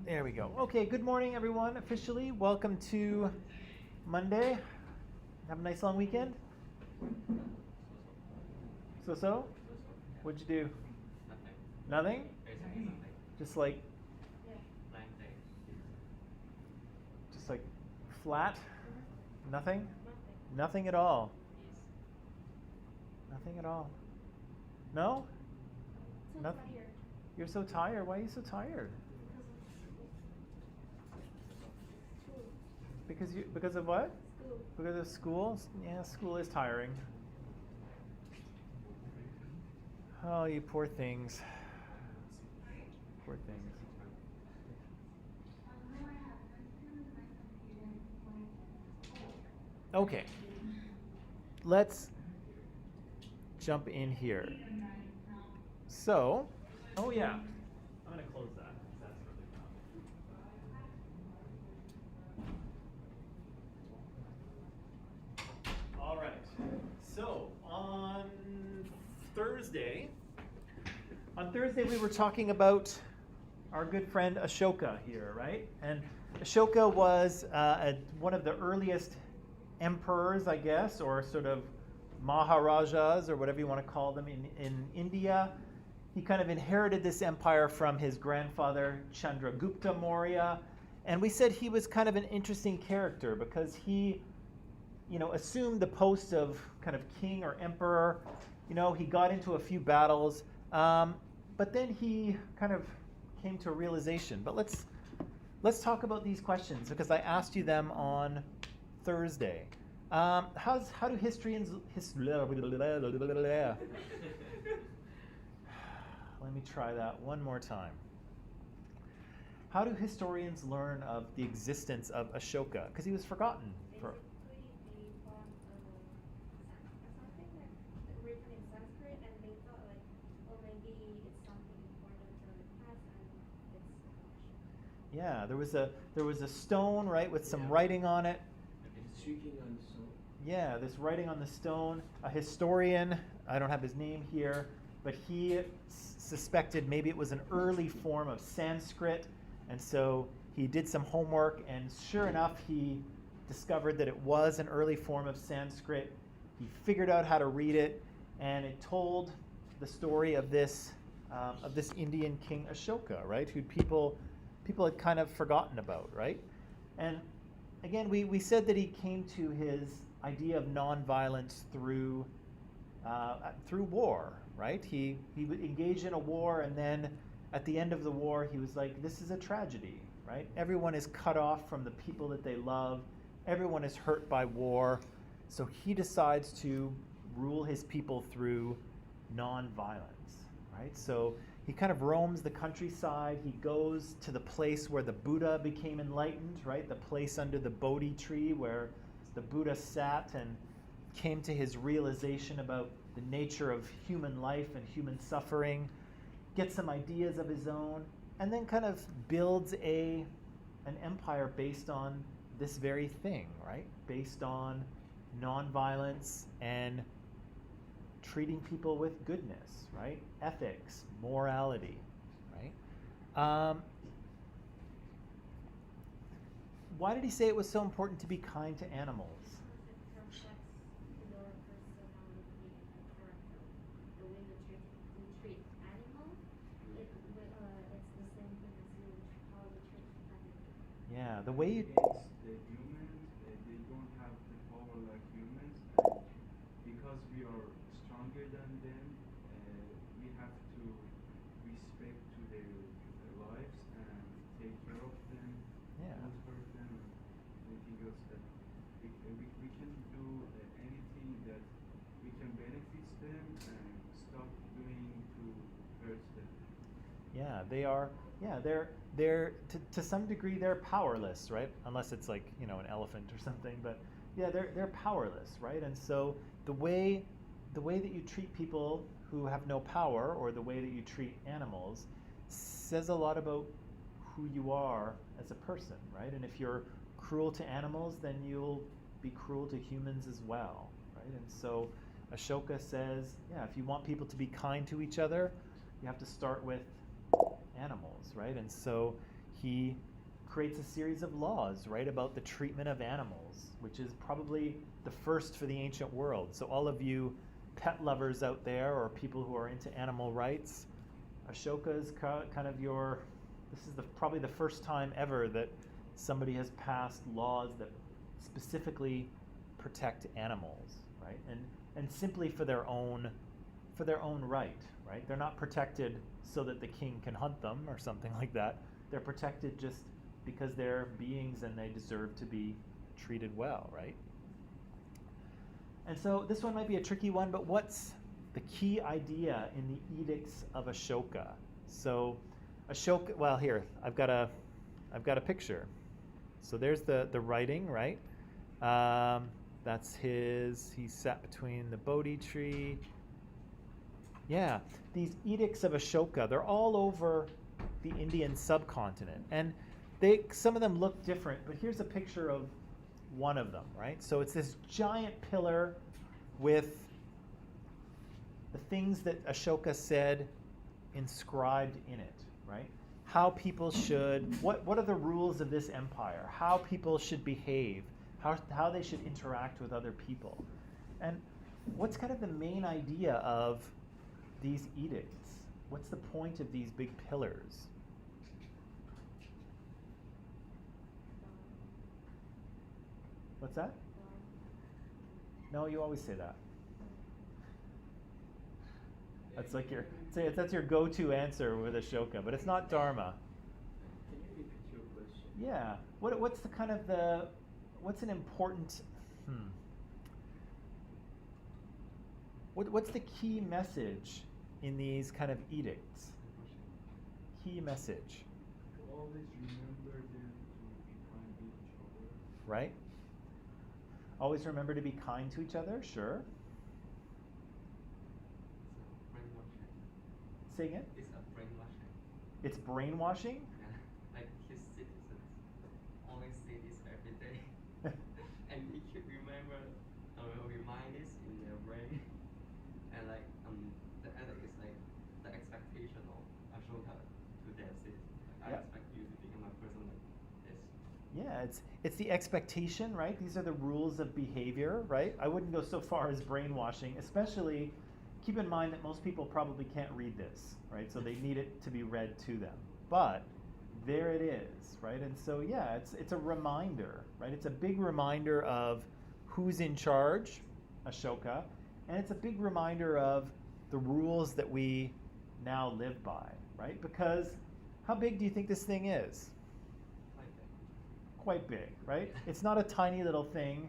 There we go. Okay, good morning, everyone. Officially, welcome to Monday. Have a nice long weekend. So? What'd you do? Nothing. Nothing? Basically nothing. Just like Blank day. flat? Nothing? Nothing. Nothing at all. Yes. Nothing at all. No? So Nothing. tired. You're so tired. Why are you so tired? Because of what? School. Because of school? Yeah, school is tiring. Oh, you poor things. Poor things. Okay. Let's jump in here. So, oh yeah. I'm going to close that. That's really loud. All right. So, on Thursday we were talking about our good friend Ashoka here, right? And Ashoka was one of the earliest emperors, I guess, or sort of Maharajas, or whatever you want to call them, in India. He kind of inherited this empire from his grandfather, Chandragupta Maurya. And we said he was kind of an interesting character because he, assumed the post of kind of king or emperor. He got into a few battles, but then he kind of came to a realization. But let's talk about these questions because I asked you them on Thursday. How do historians let me try that one more time. How do historians learn of the existence of Ashoka? Because he was forgotten. Basically, they found something like written in Sanskrit, and they thought like, oh, maybe it's something important from the past, and it's Yeah, there was a stone, right, with some writing on it. Speaking on the soul. Yeah, this writing on the stone. A historian, I don't have his name here, but he suspected maybe it was an early form of Sanskrit, and so he did some homework, and sure enough, he discovered that it was an early form of Sanskrit. He figured out how to read it, and it told the story of this Indian king Ashoka, right? Who people had kind of forgotten about, right? And again, we said that he came to his idea of nonviolence through war, right? He would engage in a war, and then at the end of the war, he was like, this is a tragedy, right? Everyone is cut off from the people that they love. Everyone is hurt by war. So he decides to rule his people through nonviolence, right? So he kind of roams the countryside. He goes to the place where the Buddha became enlightened, right? The place under the Bodhi tree where the Buddha sat and came to his realization about the nature of human life and human suffering, gets some ideas of his own, and then kind of builds an empire based on this very thing, right? Based on nonviolence and treating people with goodness, right? Ethics, morality, right? Why did he say it was so important to be kind to animals? reflects your personality and character. The way you treat animals, it's the same thing as how you treat animals. Yeah, the way you... Against the humans, they don't have the power like humans, and because we are stronger than them, we have to respect to their lives and take care of them, Yeah. not hurt them, and anything else that we can do anything that we can benefit them and stop doing to hurt them. Yeah, they are. Yeah, they're to some degree they're powerless, right? Unless it's like an elephant or something. But yeah, they're powerless, right? And so the way that you treat people who have no power, or the way that you treat animals, says a lot about who you are as a person, right? And if you're cruel to animals, then you'll be cruel to humans as well, right? And so Ashoka says, yeah, if you want people to be kind to each other, you have to start with animals, right? And so he creates a series of laws, right, about the treatment of animals, which is probably the first for the ancient world. So all of you pet lovers out there, or people who are into animal rights, Ashoka is kind of this is probably the first time ever that somebody has passed laws that specifically protect animals, right? And simply for their own right, right? They're not protected so that the king can hunt them or something like that. They're protected just because they're beings and they deserve to be treated well, right? And so this one might be a tricky one, but what's the key idea in the Edicts of Ashoka? So Ashoka, well, here, I've got a picture. So there's the writing, right? That's he sat between the Bodhi tree. Yeah, these Edicts of Ashoka, they're all over the Indian subcontinent. And some of them look different, but here's a picture of one of them, right? So it's this giant pillar with the things that Ashoka said inscribed in it, right? How people what are the rules of this empire? How people should behave, how they should interact with other people. And what's kind of the main idea of these edicts? What's the point of these big pillars? What's that? No, you always say that. That's like that's your go-to answer with Ashoka, but it's not Dharma. Can you repeat your question? Yeah. What's the kind of what's an important what's the key message in these kind of edicts? Key message. To always remember them to be kind to each other. Right? Always remember to be kind to each other, sure. Brainwashing. Say again? It's a brainwashing. It's brainwashing? Yeah. Like his citizens always say this every day. And we keep remind this in their brain. And like the edict is like the expectation of Ashoka to their citizens. Like, I expect you to become a person like this. Yeah, it's the expectation, right? These are the rules of behavior, right? I wouldn't go so far as brainwashing, especially keep in mind that most people probably can't read this, right? So they need it to be read to them. But there it is, right? And so yeah, it's a reminder, right? It's a big reminder of who's in charge, Ashoka, and it's a big reminder of the rules that we now live by, right? Because how big do you think this thing is? Quite big, right? It's not a tiny little thing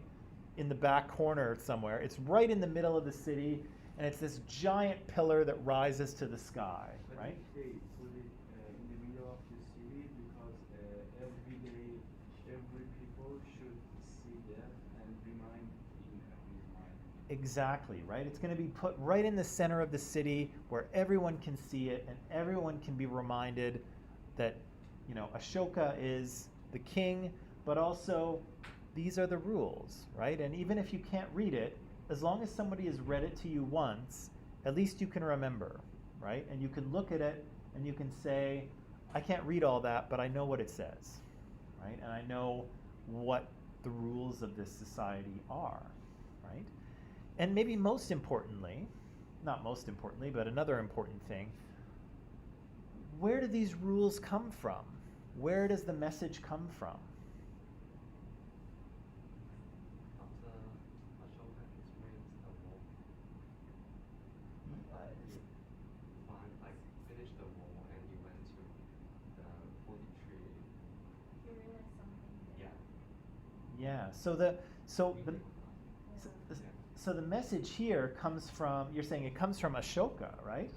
in the back corner somewhere. It's right in the middle of the city, and it's this giant pillar that rises to the sky, I right? think they put it in the middle of the city because every day, every people should see that and remind in his mind. Exactly, right? It's going to be put right in the center of the city where everyone can see it and everyone can be reminded that, Ashoka is the king, but also these are the rules, right? And even if you can't read it, as long as somebody has read it to you once, at least you can remember, right? And you can look at it and you can say, I can't read all that, but I know what it says, right? And I know what the rules of this society are, right? And maybe most importantly, not most importantly, but another important thing, where do these rules come from? Where does the message come from? After Ashoka experienced the war, finished the war and he went to the Bodhi tree. He realized something. Yeah. Yeah. So the message here comes from, you're saying it comes from Ashoka, right?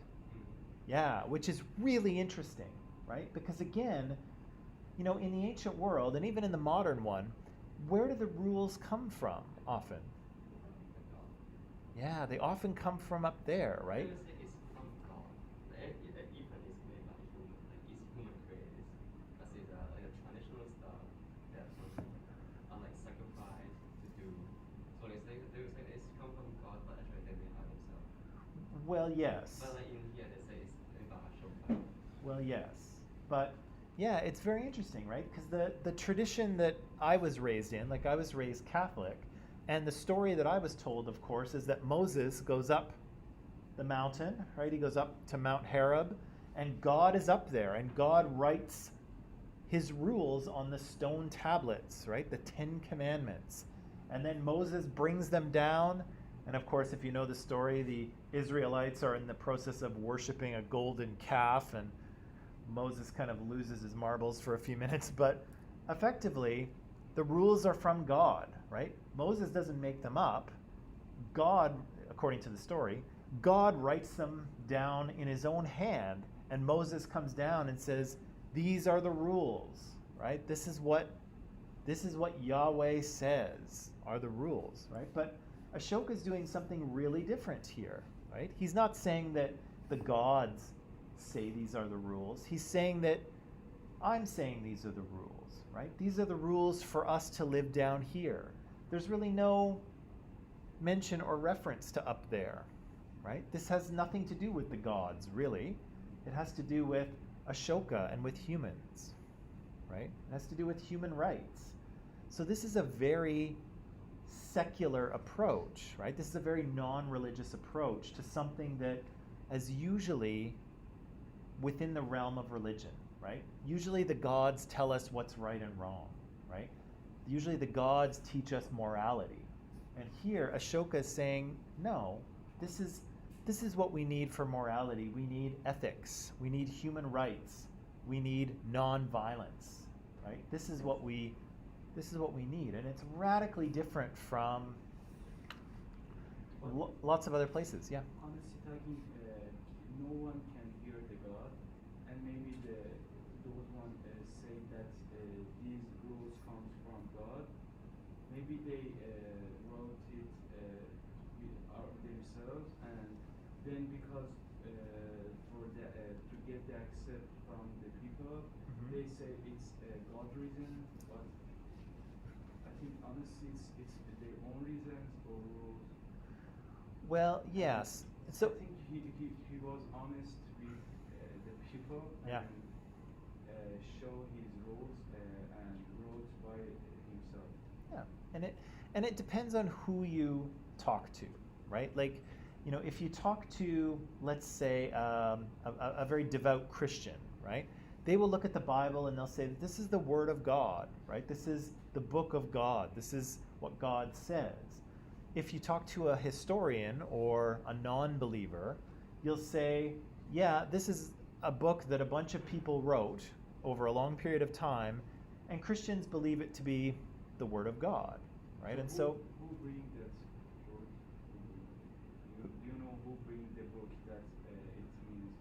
Yeah, which is really interesting, right? Because again, in the ancient world, and even in the modern one, where do the rules come from often? Yeah, they often come from up there, right? I would say it's from God. Even is made by human, like it's human created. Because it's like a traditional stuff that like sacrifice to do. So they say it's come from God, but actually they made by themselves. Well, yes. But like in here they say it's made by Ashoka. Well, yes. But Yeah, it's very interesting, right? Because the tradition that I was raised in, like I was raised Catholic, and the story that I was told, of course, is that Moses goes up the mountain, right? He goes up to Mount Horeb, and God is up there, and God writes his rules on the stone tablets, right? The 10 Commandments. And then Moses brings them down, and of course, if you know the story, the Israelites are in the process of worshiping a golden calf, and Moses kind of loses his marbles for a few minutes, but effectively, the rules are from God, right? Moses doesn't make them up. God, according to the story, God writes them down in his own hand, and Moses comes down and says, these are the rules, right? This is what Yahweh says are the rules, right? But Ashoka is doing something really different here, right? He's not saying that the gods say these are the rules. He's saying that I'm saying these are the rules, right? These are the rules for us to live down here. There's really no mention or reference to up there, right? This has nothing to do with the gods, really. It has to do with Ashoka and with humans, right? It has to do with human rights. So this is a very secular approach, right? This is a very non-religious approach to something that is usually within the realm of religion, right? Usually the gods tell us what's right and wrong, right? Usually the gods teach us morality. And here Ashoka is saying, no, this is what we need for morality. We need ethics. We need human rights. We need non-violence, right? This is what we need, and it's radically different from lots of other places. Yeah. Honestly talking, no one can hear the God, and maybe those one say that these rules come from God. Maybe they wrote it themselves, and then because to get the accept from the people, they say it's God reason, but I think honestly it's their own reasons or rules. Well, yes. So I think he was honest with the people Yeah. and show his rules and wrote by himself. yeah, and it depends on who you talk to, right? Like, you know, if you talk to, let's say, a very devout Christian, right? They will look at the Bible and they'll say that this is the Word of God, right? This is the book of God. This is what God says. If you talk to a historian or a non-believer, you'll say, yeah, this is a book that a bunch of people wrote over a long period of time, and Christians believe it to be the Word of God, right? And so who bring that book? Do you know who bring the book that it means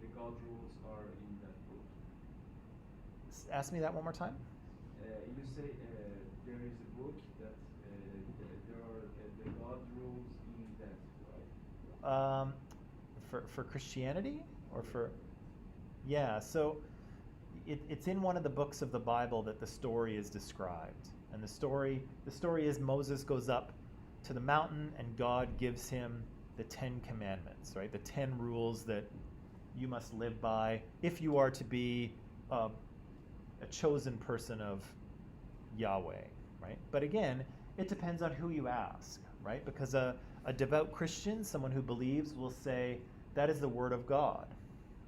the God rules are in that book? ask me that one more time. You say there is a book that there are the God rules in that, right? For Christianity or for, yeah, so it's in one of the books of the Bible that the story is described. And the story is Moses goes up to the mountain and God gives him the 10 commandments, right? The 10 rules that you must live by if you are to be a chosen person of Yahweh, right? But again, it depends on who you ask, right? Because a devout Christian, someone who believes, will say, that is the Word of God,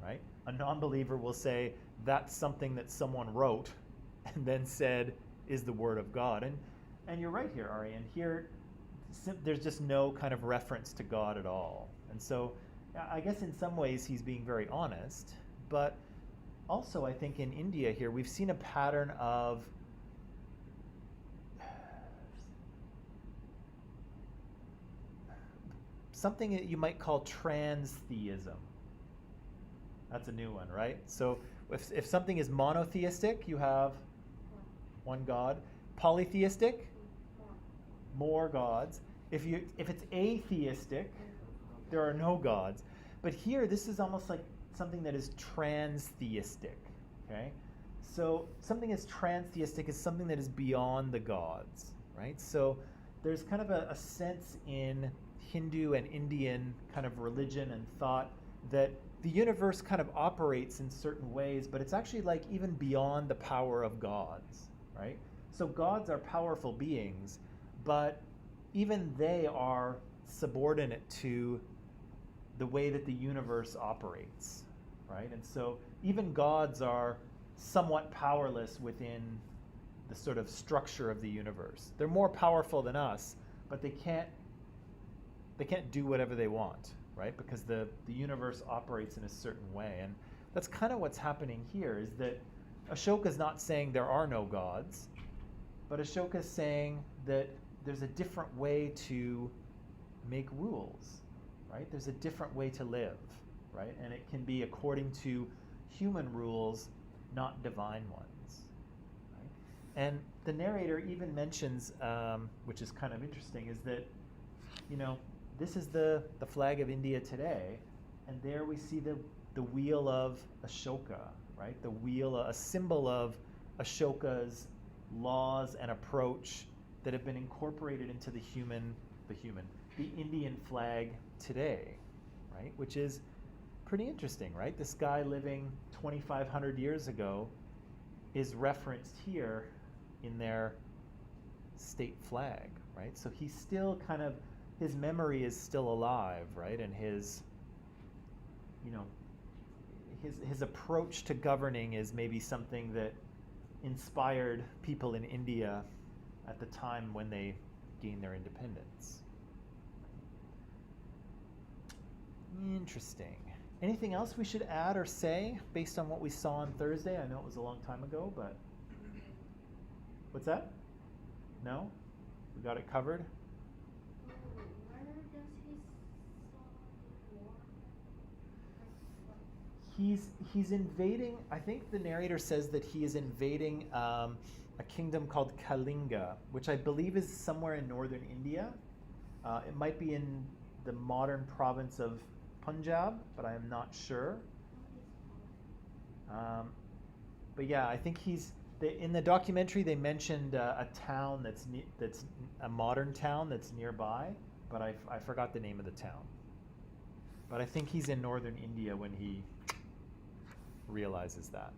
right? A non-believer will say, that's something that someone wrote and then said is the Word of God. And you're right here, Aryan. Here, there's just no kind of reference to God at all. And so I guess in some ways he's being very honest, but also I think in India here we've seen a pattern of something that you might call Trans-Theism. That's a new one, right? So if something is monotheistic, you have one God. Polytheistic, more gods. If it's atheistic, there are no gods. But here, this is almost like something that is trans-theistic, okay? So something that's trans-theistic is something that is beyond the gods, right? So there's kind of a sense in Hindu and Indian kind of religion and thought that the universe kind of operates in certain ways, but it's actually like even beyond the power of gods, right? So gods are powerful beings, but even they are subordinate to the way that the universe operates, right? And so even gods are somewhat powerless within the sort of structure of the universe. They're more powerful than us, but they can't do whatever they want, right? Because the universe operates in a certain way. And that's kind of what's happening here, is that Ashoka's not saying there are no gods, but Ashoka's saying that there's a different way to make rules, right? There's a different way to live, right? And it can be according to human rules, not divine ones, right? And the narrator even mentions, which is kind of interesting, is that, you know, this is the flag of India today, and there we see the wheel of Ashoka, right? The wheel, a symbol of Ashoka's laws and approach that have been incorporated into the Indian flag today, right? Which is pretty interesting, right? This guy living 2,500 years ago is referenced here in their state flag, right? So he's still kind of, his memory is still alive, right? And his, you know, his approach to governing is maybe something that inspired people in India at the time when they gained their independence. Interesting. Anything else we should add or say based on what we saw on Thursday? I know it was a long time ago, but what's that? No? We got it covered? Where does he saw the war? He's invading, I think the narrator says that he is invading a kingdom called Kalinga, which I believe is somewhere in northern India. It might be in the modern province of Punjab, but I am not sure. But yeah, I think in the documentary they mentioned a town that's a modern town that's nearby, but I forgot the name of the town. But I think he's in northern India when he realizes that.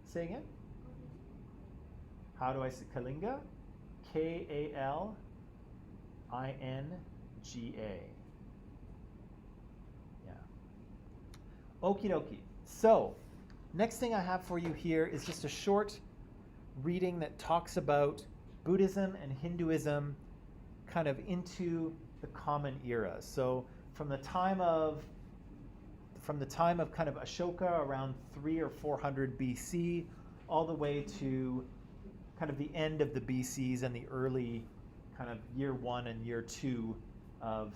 Say again? How do I say Kalinga? Kalinga. Yeah. Okie dokie. So, next thing I have for you here is just a short reading that talks about Buddhism and Hinduism kind of into the Common Era. So, from the time of kind of Ashoka around 300 or 400 BC, all the way to kind of the end of the BCs and the early kind of year 1 and year 2 of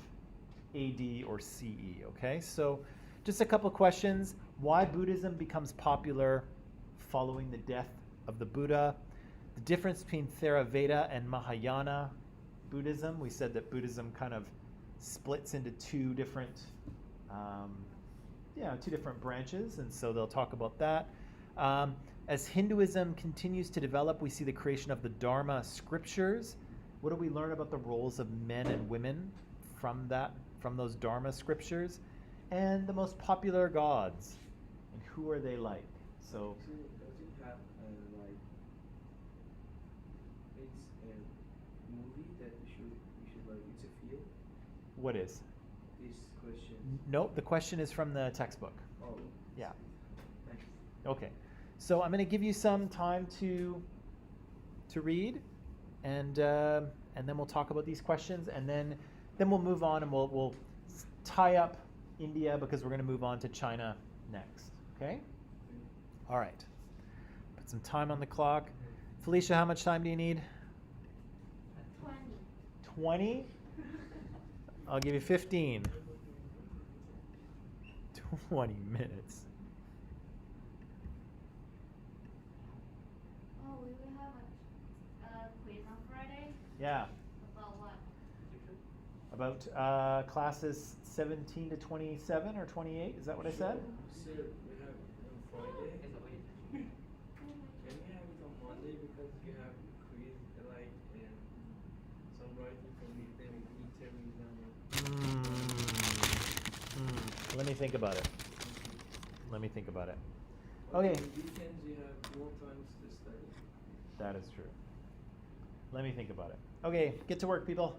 AD or CE, okay? So just a couple questions. Why Buddhism becomes popular following the death of the Buddha. The difference between Theravada and Mahayana Buddhism. We said that Buddhism kind of splits into two different branches, and so they'll talk about that. As Hinduism continues to develop, we see the creation of the Dharma scriptures. What do we learn about the roles of men and women from those Dharma scriptures? And the most popular gods, and who are they like? So does it have like it's a movie that we should like it's a film? what is? This question. No, the question is from the textbook. Oh. Yeah. Thanks. Okay. So I'm going to give you some time to read, and then we'll talk about these questions, and then we'll move on, and we'll tie up India because we're going to move on to China next. Okay? All right. Put some time on the clock. Felicia, how much time do you need? 20. 20? I'll give you 15. 20 minutes. Oh, we will have a quiz on Friday. Yeah. About what? About classes 17 to 27 or 28. Is that what I said? Sir, we have on Friday. Can we have it on Monday because you have quiz like some writing from them interviews and Let me think about it. Let me think about it. But Okay. on weekends you have more times to study. That is true. Let me think about it. Okay, get to work, people.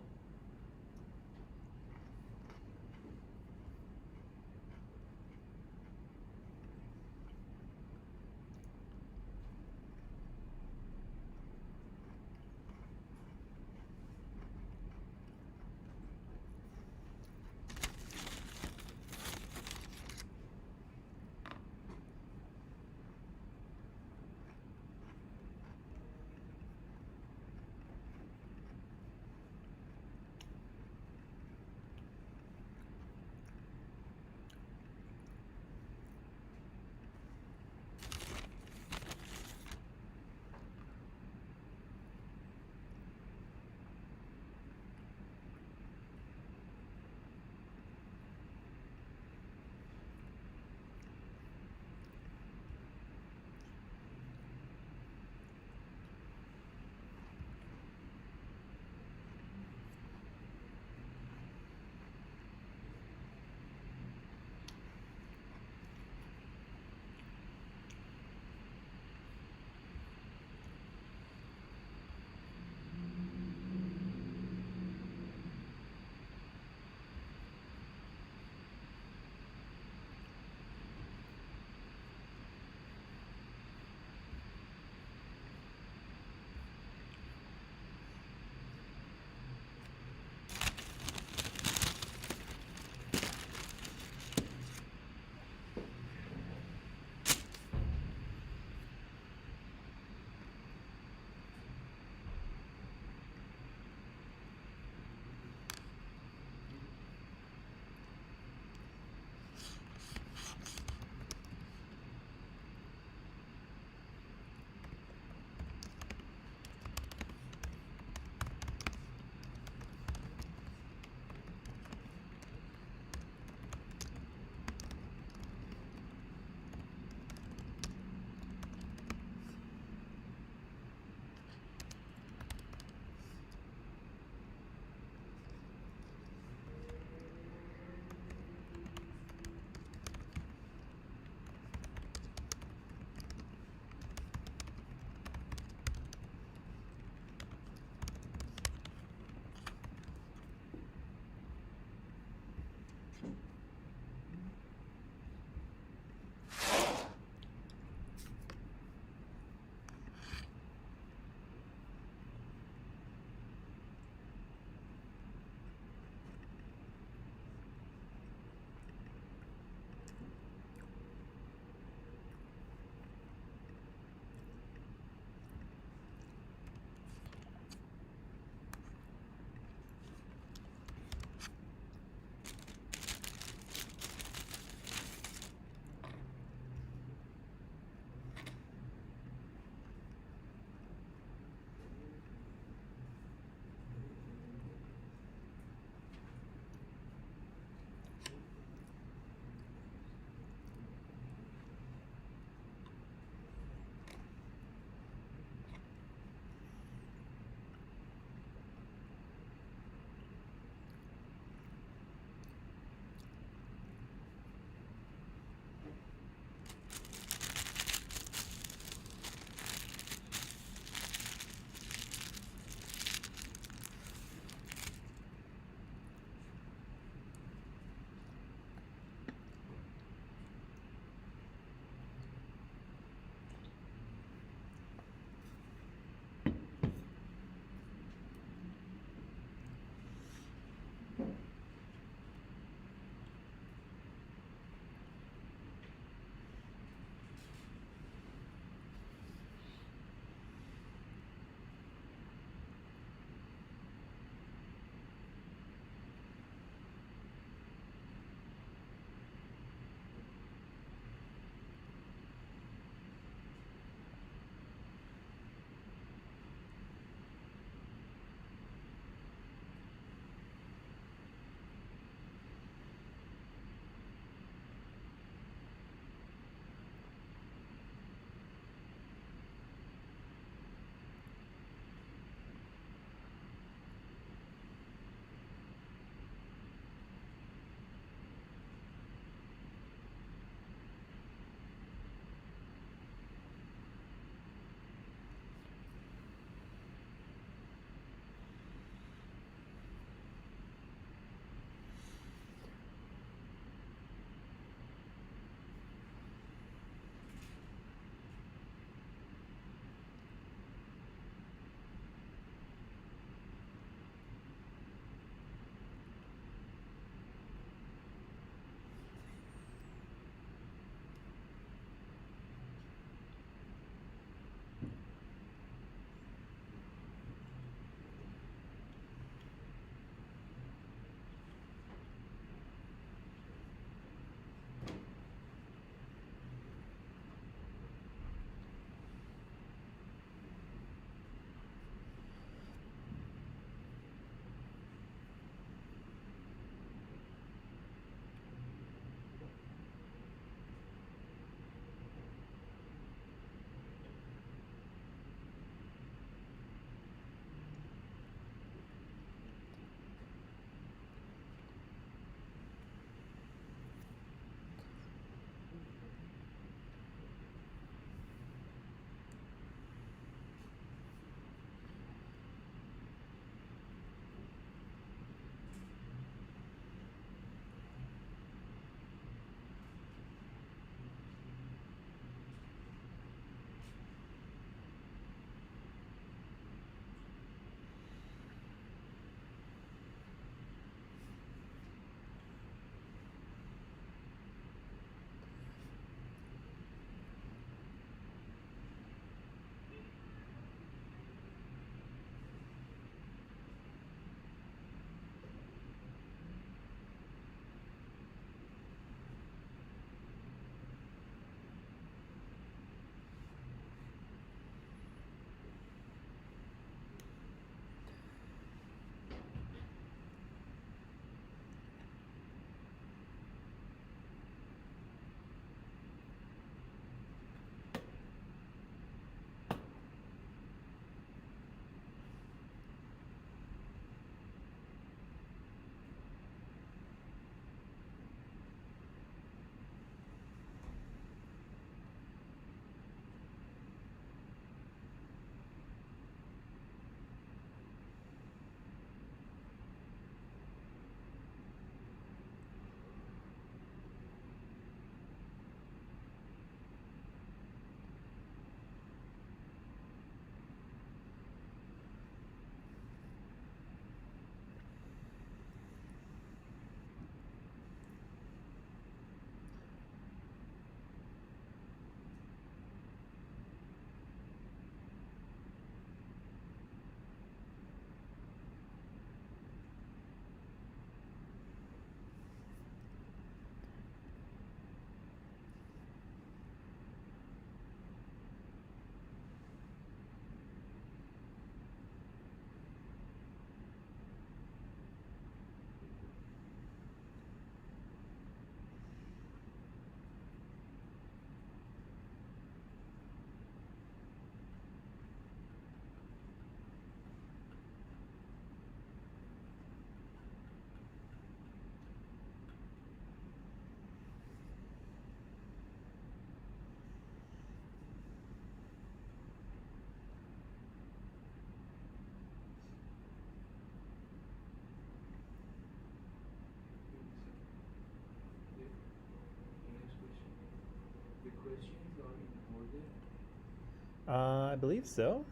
I believe so.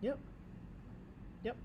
Yep. Yep.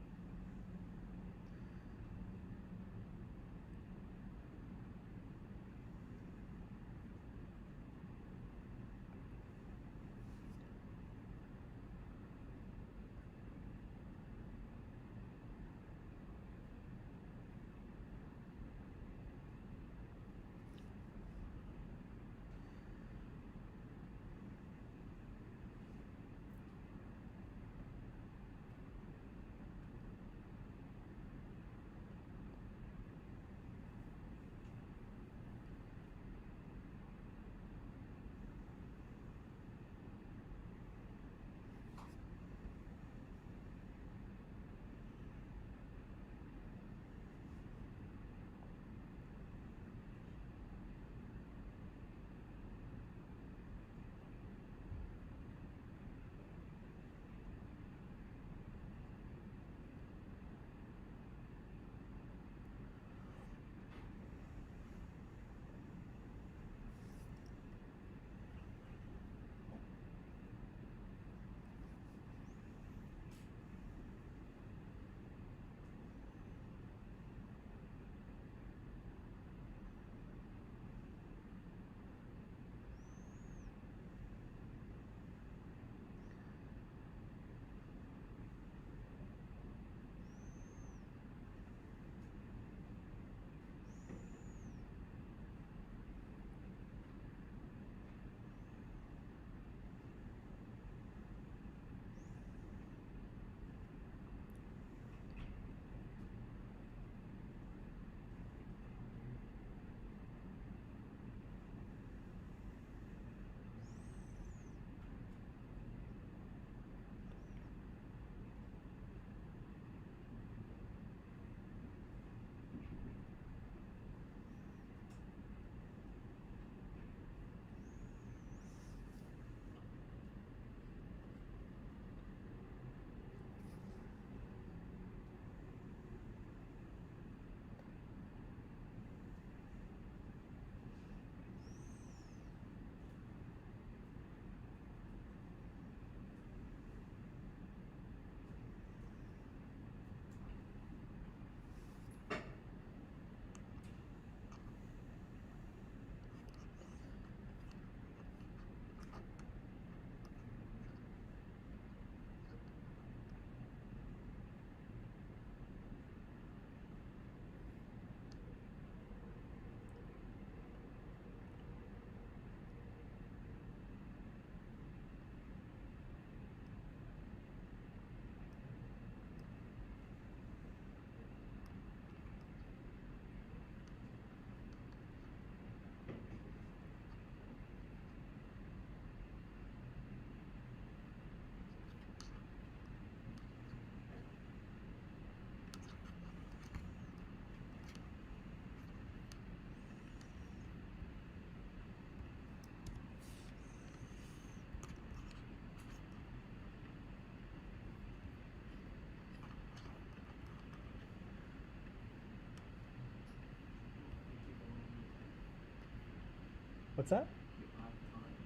What's that?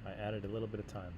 I added a little bit of time.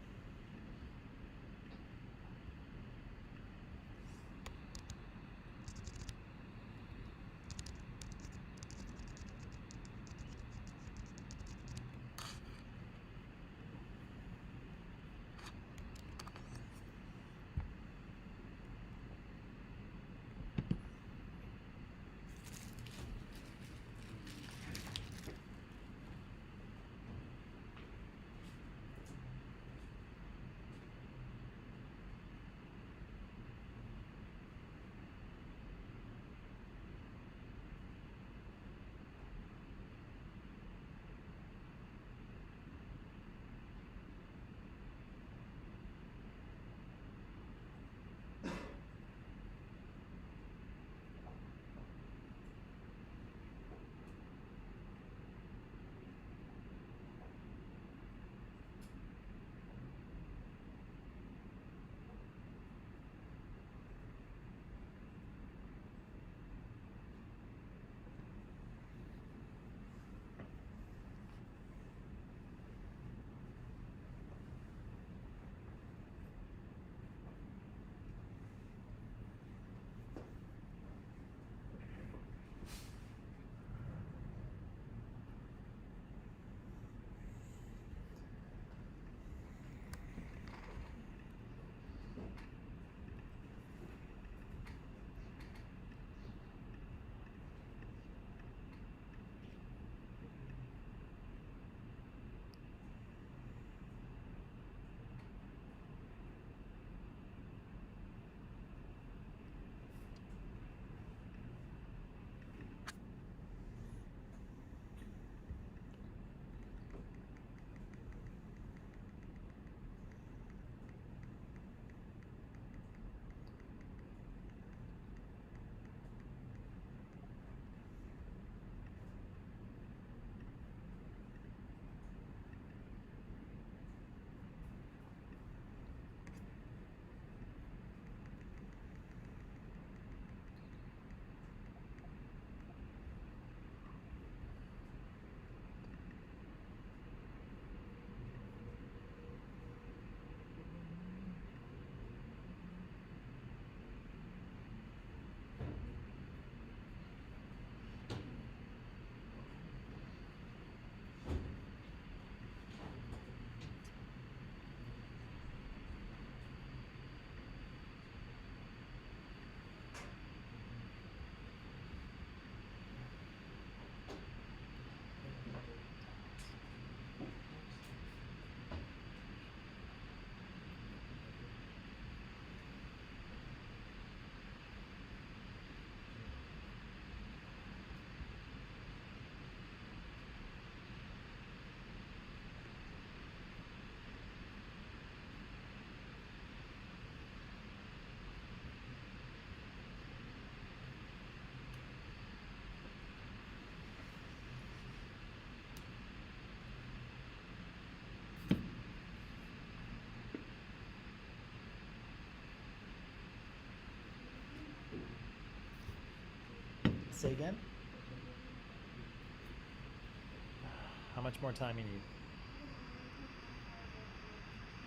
Say again? How much more time you need?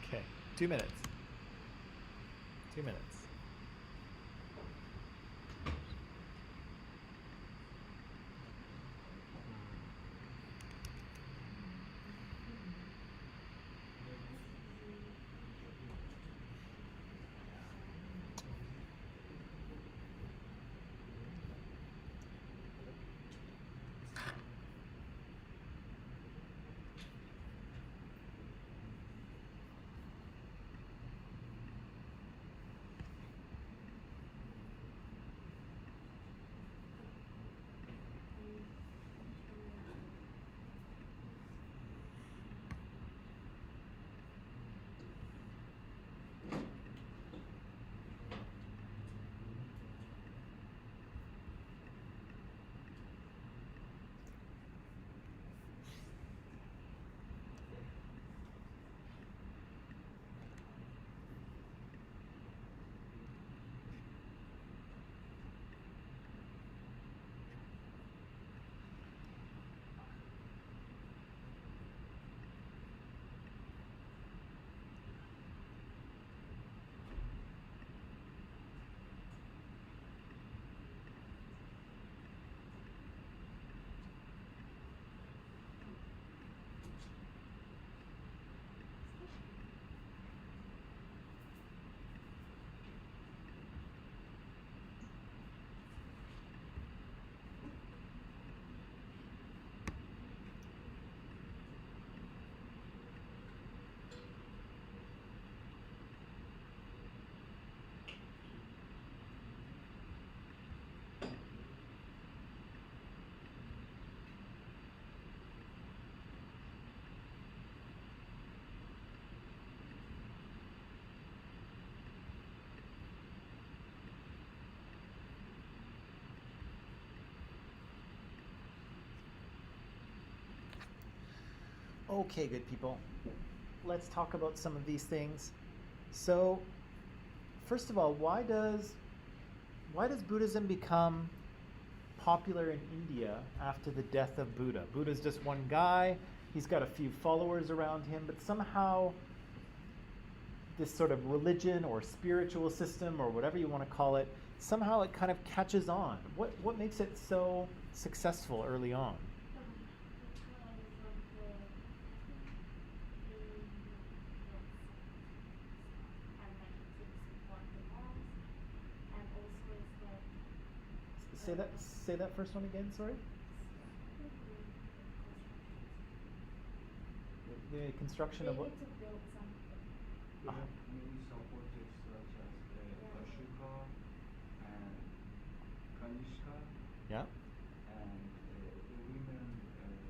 Okay, 2 minutes. 2 minutes. Okay, good people. Let's talk about some of these things. So, first of all, why does Buddhism become popular in India after the death of Buddha? Buddha's just one guy. He's got a few followers around him, but somehow this sort of religion or spiritual system or whatever you want to call it, somehow it kind of catches on. What makes it so successful early on? Say that first one again, sorry? The construction of what? We have many supporters such as Ashoka and Kanishka, Yeah. and the women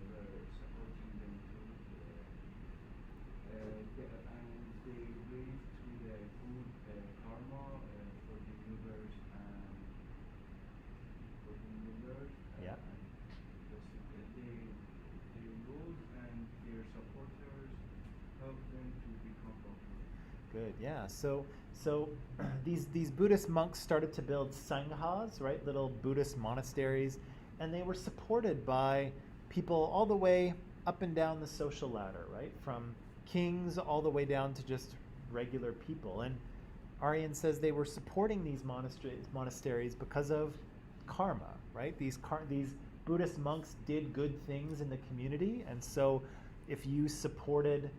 were supporting them too. And they believe to the good karma for the new birth and for the new birth. Yeah. They rule and their supporters help them to become popular. Good, yeah. So these Buddhist monks started to build sanghas, right? Little Buddhist monasteries, and they were supported by people all the way up and down the social ladder, right? From kings all the way down to just regular people. And Aryan says they were supporting these monasteries because of karma, right? These Buddhist monks did good things in the community, and so if you supported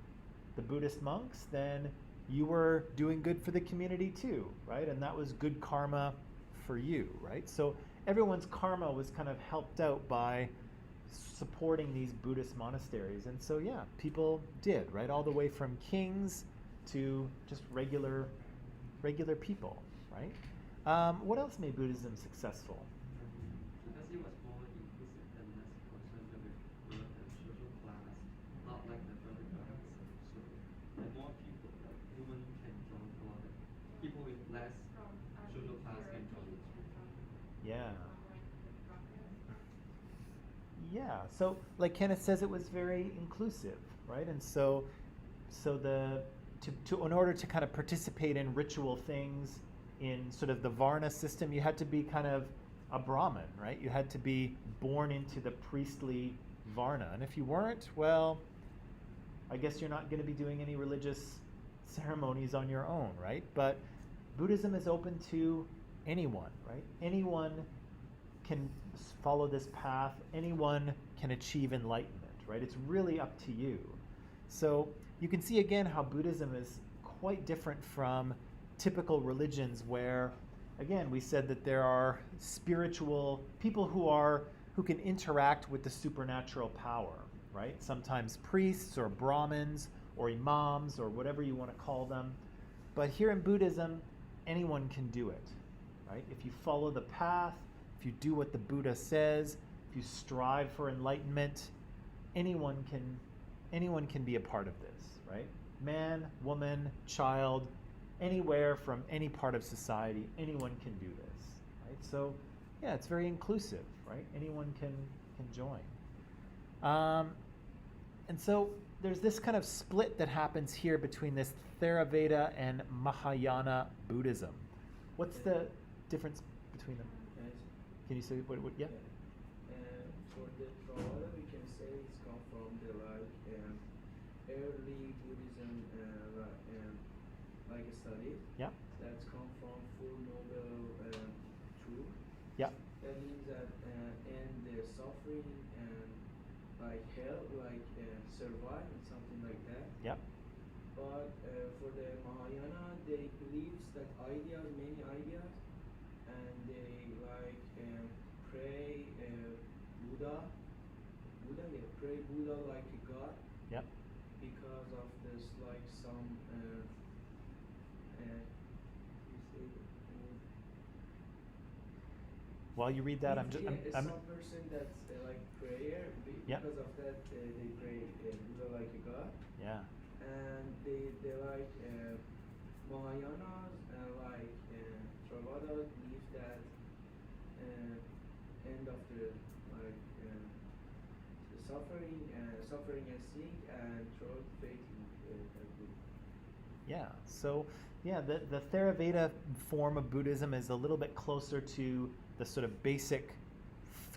the Buddhist monks, then you were doing good for the community too, right? And that was good karma for you, right? So everyone's karma was kind of helped out by supporting these Buddhist monasteries. And so, yeah, people did, right? All the way from kings to just regular people, right? What else made Buddhism successful? Because it was more inclusive and less concerned with birth and social class, not like the vertical system. So, more people, like women can join a lot of people with less social class can join. Yeah. Yeah. So, like Kenneth says, it was very inclusive, right? And so in order to kind of participate in ritual things in sort of the Varna system, you had to be kind of a Brahmin, right? You had to be born into the priestly Varna. And if you weren't, well, I guess you're not going to be doing any religious ceremonies on your own, right? But Buddhism is open to anyone, right? Anyone can follow this path. Anyone can achieve enlightenment, right? It's really up to you. So you can see again how Buddhism is quite different from typical religions where, again, we said that there are spiritual people who can interact with the supernatural power, right? Sometimes priests or Brahmins or imams or whatever you want to call them. But here in Buddhism, anyone can do it, right? If you follow the path, if you do what the Buddha says, if you strive for enlightenment, anyone can be a part of this, right? Man, woman, child, anywhere from any part of society, anyone can do this, right? So, yeah, it's very inclusive, right? Anyone can join. And so there's this kind of split that happens here between this Theravada and Mahayana Buddhism. What's the difference between them? Can you say what yeah? For the Theravada, we can say it's come from the early Buddhism like studies. Yeah. That's come from Four Noble Truth. Yeah. That means that end their suffering and like hell, like survive and something like that. Yeah. But for the Mahayana, they believe that ideas, many ideas, and they like pray Buddha, yeah, pray Buddha like a god. Yep. Because of this, like some, While you read that, I'm some person that's like prayer. Yep. Because of that, they pray Buddha like a god. Yeah. And they like Mahayanas and like Theravada believe that end of the like the suffering and sick and through faith in Buddha. Yeah. So, yeah, the Theravada form of Buddhism is a little bit closer to the sort of basic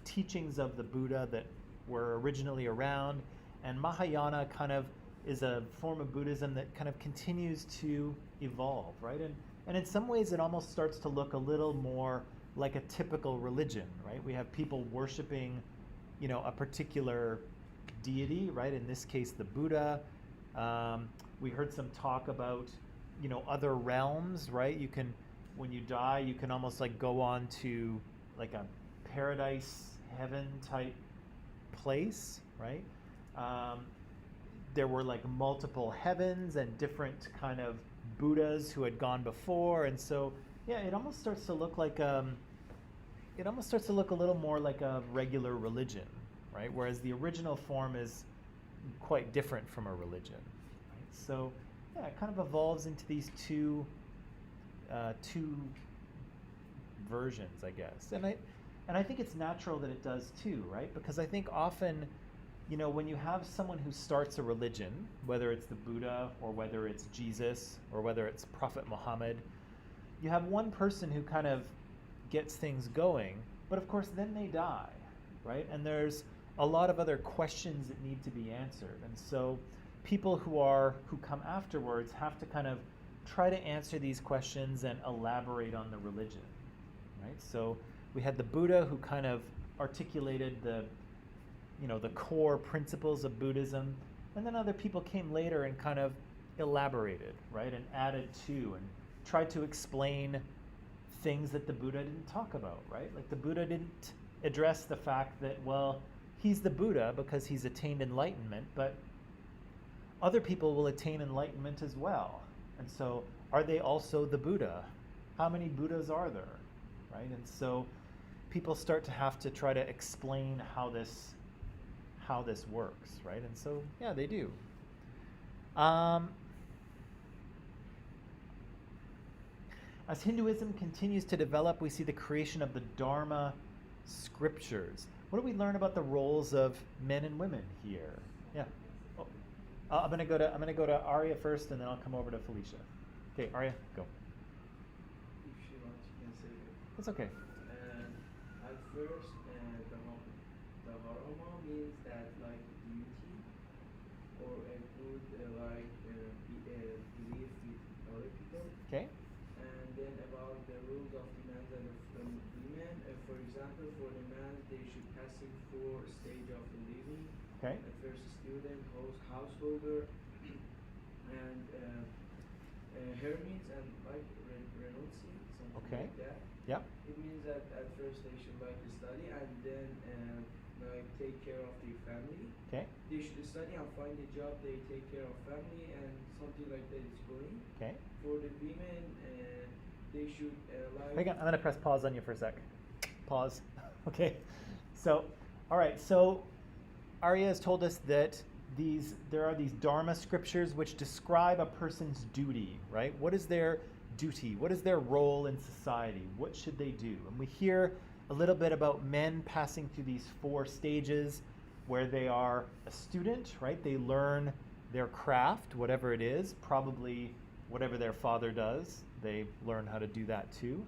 teachings of the Buddha that were originally around, and Mahayana kind of is a form of Buddhism that kind of continues to evolve, right? And in some ways it almost starts to look a little more like a typical religion, right? We have people worshiping, a particular deity, right? In this case, the Buddha. We heard some talk about, other realms, right? You can, when you die, you can almost like go on to like a paradise, heaven type place, right? There were like multiple heavens and different kind of Buddhas who had gone before, and so yeah, it almost starts to look like a little more like a regular religion, right? Whereas the original form is quite different from a religion, right? So yeah, it kind of evolves into these two versions, I guess, and I think it's natural that it does too, right? Because I think often, when you have someone who starts a religion, whether it's the Buddha or whether it's Jesus or whether it's Prophet Muhammad, you have one person who kind of gets things going, but of course then they die, right? And there's a lot of other questions that need to be answered. And so people who come afterwards have to kind of try to answer these questions and elaborate on the religion, right? So we had the Buddha who kind of articulated the core principles of Buddhism, and then other people came later and kind of elaborated, right, and added to and tried to explain things that the Buddha didn't talk about, right? Like the Buddha didn't address the fact that, well, he's the Buddha because he's attained enlightenment, but other people will attain enlightenment as well. And so are they also the Buddha? How many Buddhas are there, right? And so people start to have to try to explain how this works, right? And so, yeah, they do. As Hinduism continues to develop, we see the creation of the Dharma scriptures. What do we learn about the roles of men and women here? Yeah. Oh, I'm gonna go to Arya first, and then I'll come over to Felicia. Okay, Arya, go. If she wants, she can say it. It's okay. And as first, the harama means that like duty or a good belief with other people. Okay. And then about the rules of the man and the women. For example, for the man, they should pass in 4 stages of the living. Okay. First, student, householder, and hermits, and like renunciant, something Okay. like that. Yep. It means that at first they should like study and then like take care of their family. Okay. They should study and find a job. They take care of family and something like that is going. Okay. For the women, they should like. Hang on, I'm gonna press pause on you for a sec. Pause. Okay. So, all right. So, Arya has told us that there are these Dharma scriptures which describe a person's duty, right? What is their duty? What is their role in society? What should they do? And we hear a little bit about men passing through these 4 stages where they are a student, right? They learn their craft, whatever it is, probably whatever their father does. They learn how to do that too.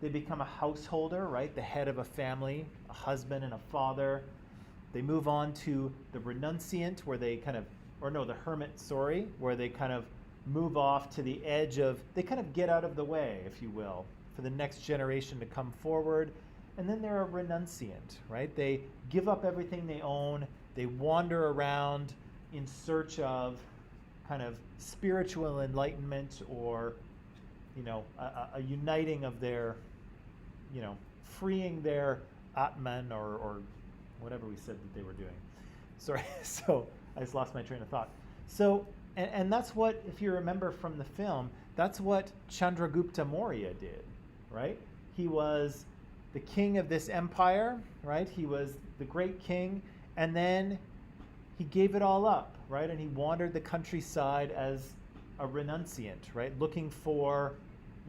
They become a householder, right? The head of a family, a husband and a father. They move on to the renunciant, where they kind of, or no, the hermit, sorry, where they kind of move off to the edge of, they kind of get out of the way, if you will, for the next generation to come forward. And then they're a renunciant, right? They give up everything they own. They wander around in search of kind of spiritual enlightenment, or, you know, a uniting of their, you know, freeing their Atman, or whatever we said that they were doing. Sorry, so I just lost my train of thought. So, and that's what, if you remember from the film, that's what Chandragupta Maurya did, right? He was the king of this empire, right? He was the great king, and then he gave it all up, right? And he wandered the countryside as a renunciant, right? Looking for,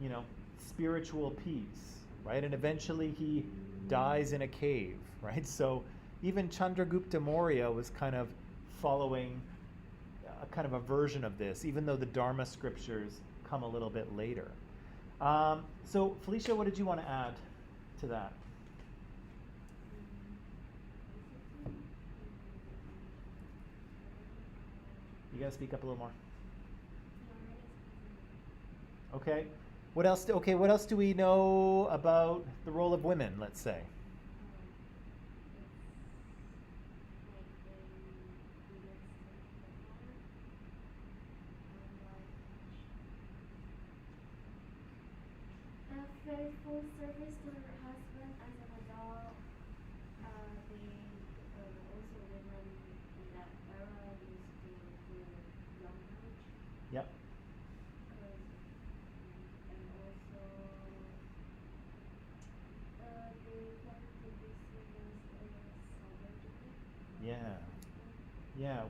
you know, spiritual peace, right? And eventually he dies in a cave, right? So even Chandragupta Maurya was kind of following a kind of a version of this, even though the Dharma scriptures come a little bit later. So Felicia, what did you want to add to that? You gotta speak up a little more. Okay. What else? What else do we know about the role of women? Let's say. Faithful service to her husband as an adult. Also women in that era used to do young marriage. Yep. And also they tend to be seen as subordinate. Yeah. Yeah.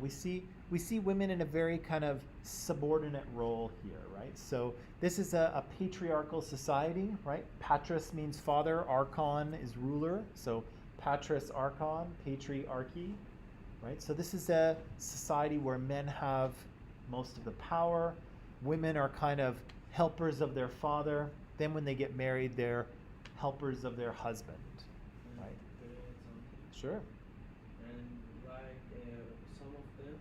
We see women in a very kind of subordinate role here, right? So this is a patriarchal society, right? Patris means father, archon is ruler, so patris archon, patriarchy, right? So this is a society where men have most of the power. Women are kind of helpers of their father. Then when they get married, they're helpers of their husband, right? Sure. And like some of them,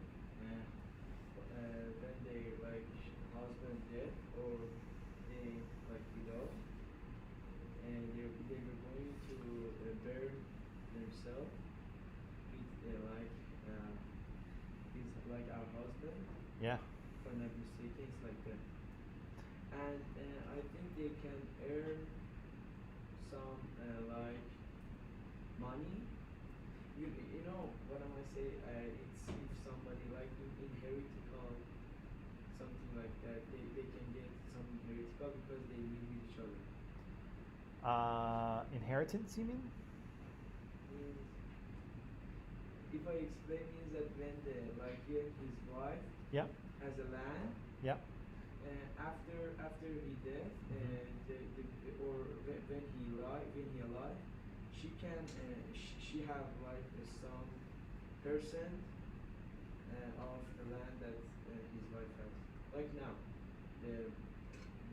when they like husband dead or they like widow, and they were going to burn themselves with it's like our husband. Yeah. If I'm not mistaken, it's like that. And I think they can earn some like money. You know what am I say? It's if somebody like inheritable, something like that, they can get some inheritable because they live with each other. Inheritance, you mean? Means, if I explain, means that when his wife Yeah. has a land, Yeah. after he dead, or when he alive, she can she have like some percent of the land that his wife has. Like now, the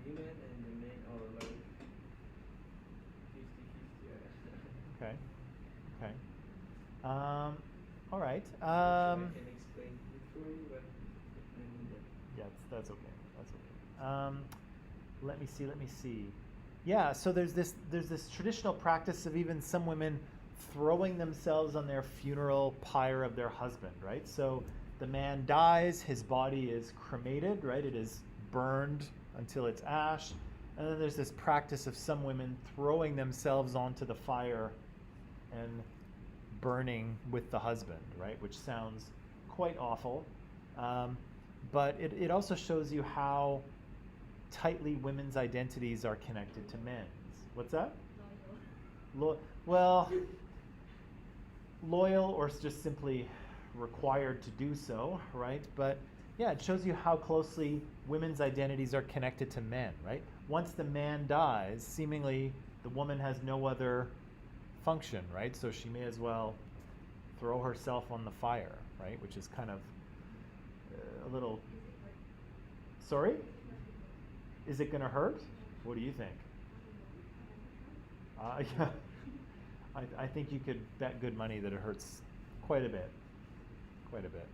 women and the men are like 50-50. Okay. All right. I can explain it for you, but I need that. Yeah, that's okay. That's okay. Let me see. Let me see. Yeah. So there's this traditional practice of even some women throwing themselves on their funeral pyre of their husband, right? So the man dies, his body is cremated, right? It is burned until it's ash, and then there's this practice of some women throwing themselves onto the fire and burning with the husband, right? Which sounds quite awful. But it also shows you how tightly women's identities are connected to men's. What's that? Well, loyal or just simply required to do so, right? But yeah, it shows you how closely women's identities are connected to men, right? Once the man dies, seemingly the woman has no other function, right? So she may as well throw herself on the fire, right? Which is kind of a little... Sorry? Is it going to hurt? What do you think? Yeah. I think you could bet good money that it hurts quite a bit. Quite a bit.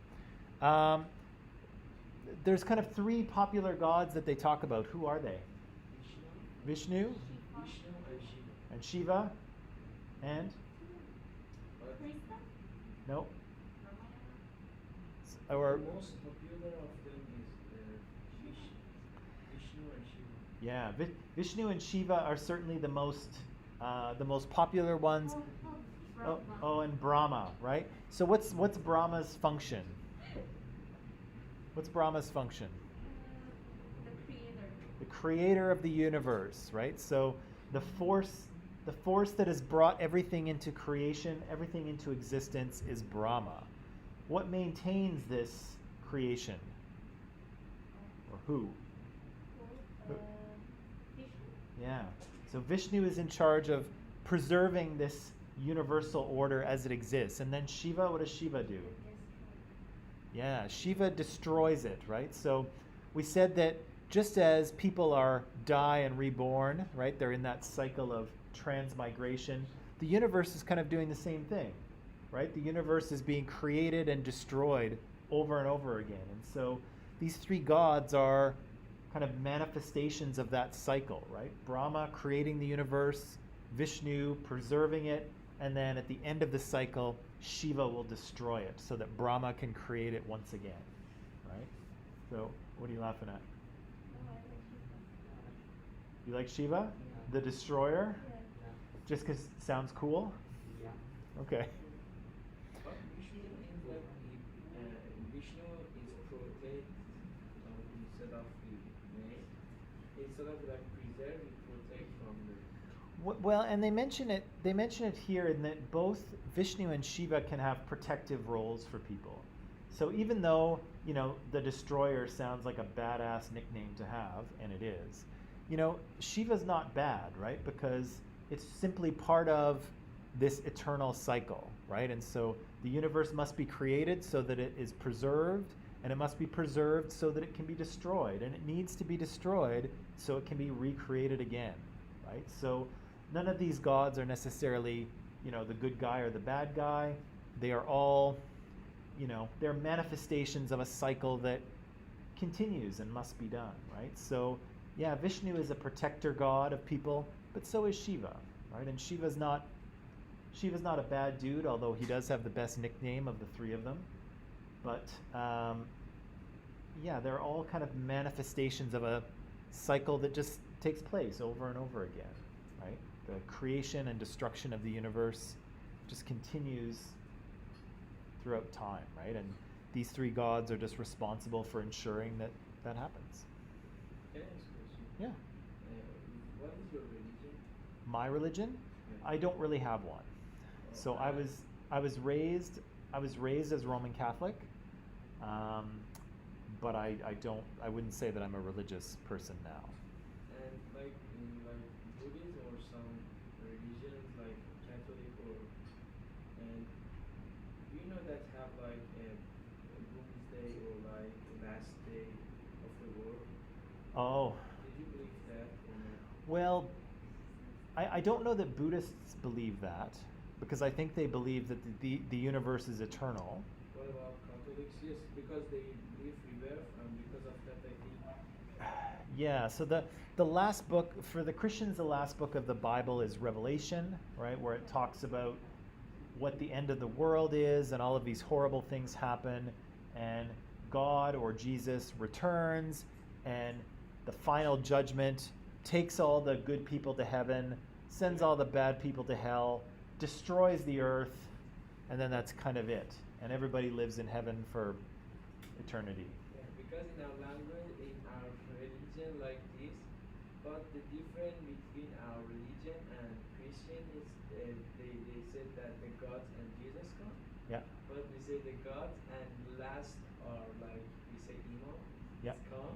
There's kind of three popular gods that they talk about. Who are they? Vishnu? Vishnu And Shiva? And? Krishna? No? The Or most popular of them is Vishnu and Shiva. yeah, Vishnu and Shiva are certainly the most popular ones. Oh, and Brahma, right? So what's Brahma's function? What's Brahma's function? The creator. The creator of the universe, right? So the force that has brought everything into creation, everything into existence is Brahma. What maintains this creation? Or who? Vishnu? Yeah. So Vishnu is in charge of preserving this universal order as it exists. And then Shiva, what does Shiva do? Yeah, Shiva destroys it, right? So we said that just as people die and reborn, right? They're in that cycle of transmigration. The universe is kind of doing the same thing, right? The universe is being created and destroyed over and over again. And so these three gods are kind of manifestations of that cycle, right? Brahma creating the universe, Vishnu preserving it, and then at the end of the cycle, Shiva will destroy it so that Brahma can create it once again, right? So what are you laughing at? You like Shiva? The destroyer? Just because it sounds cool? Yeah. Okay. But Vishnu is like Vishnu is protect instead of made. Instead of like preserve, it protect from the. Well, and they mention it here in that both Vishnu and Shiva can have protective roles for people. So even though, the destroyer sounds like a badass nickname to have, and it is, Shiva's not bad, right? Because it's simply part of this eternal cycle, right? And so the universe must be created so that it is preserved, and it must be preserved so that it can be destroyed, and it needs to be destroyed so it can be recreated again, right? So none of these gods are necessarily, the good guy or the bad guy. They are all, they're manifestations of a cycle that continues and must be done, right? So yeah, Vishnu is a protector god of people, but so is Shiva, right? And Shiva's not a bad dude, although he does have the best nickname of the three of them. But yeah, they're all kind of manifestations of a cycle that just takes place over and over again, right? The creation and destruction of the universe just continues throughout time, right? And these three gods are just responsible for ensuring that that happens. Can I ask a question? Yeah. What is your religion? My religion? Yeah. I don't really have one. So I was raised as Roman Catholic, but I wouldn't say that I'm a religious person now. And like in like Buddhism or some religions like Catholic and do you know that have like a doomsday or like the last day of the world? Oh, Did you believe that or not? well, I don't know that Buddhists believe that. because I think they believe that the universe is eternal. What about Catholics? Yes, because they believe rebirth, and because of that, I think. Yeah, so the last book, for the Christians, the last book of the Bible is Revelation, right, where it talks about what the end of the world is and all of these horrible things happen, and God or Jesus returns, and the final judgment takes all the good people to heaven, sends all the bad people to hell, destroys the earth, and then that's kind of it. And everybody lives in heaven for eternity. Yeah, because in our language, in our religion like this, but the difference between our religion and Christian is they said that the gods and Jesus come, Yeah. but we say the gods and last are like we say Imam, Yeah. it's come,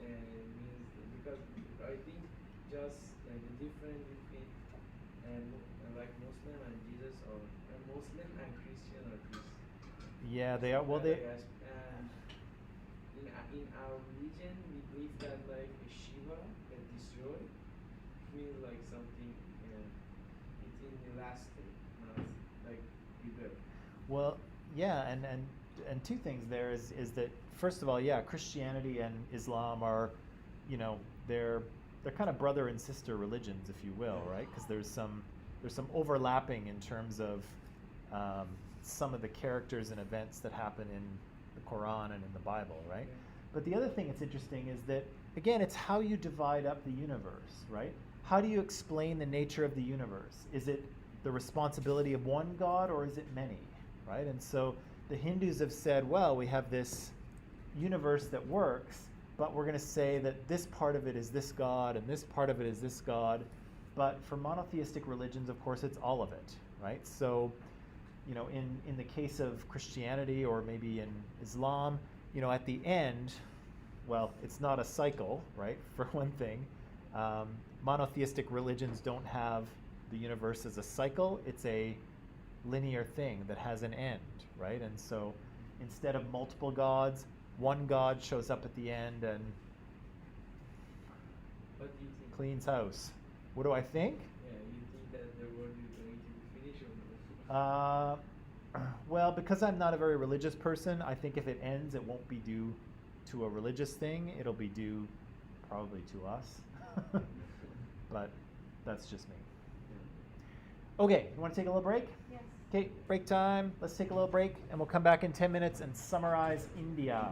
and means because I think just the difference between like Muslim and Jesus or Muslim and Christian or this. Yeah, they are. Well, And they. in our religion, we believe that like Shiva that destroy means like something. It's in the last day, not like rebirth. Well, yeah, and two things there is that first of all, yeah, Christianity and Islam are, they're kind of brother and sister religions, if you will, right? Because there's some overlapping in terms of some of the characters and events that happen in the Quran and in the Bible, right? Yeah. But the other thing that's interesting is that, again, it's how you divide up the universe, right? How do you explain the nature of the universe? Is it the responsibility of one God or is it many, right? And so the Hindus have said, well, we have this universe that works, but we're going to say that this part of it is this God and this part of it is this God. But for monotheistic religions, of course, it's all of it, right? So, in the case of Christianity or maybe in Islam, at the end, well, it's not a cycle, right? For one thing, monotheistic religions don't have the universe as a cycle. It's a linear thing that has an end, right? And so instead of multiple gods, one God shows up at the end and What do you think? cleans house. What do I think? Yeah, you think that the world is going to be finished or not? Well, because I'm not a very religious person, I think if it ends, it won't be due to a religious thing. It'll be due probably to us. But that's just me. Okay, you want to take a little break? Yes. Okay, break time. Let's take a little break, and we'll come back in 10 minutes and summarize India.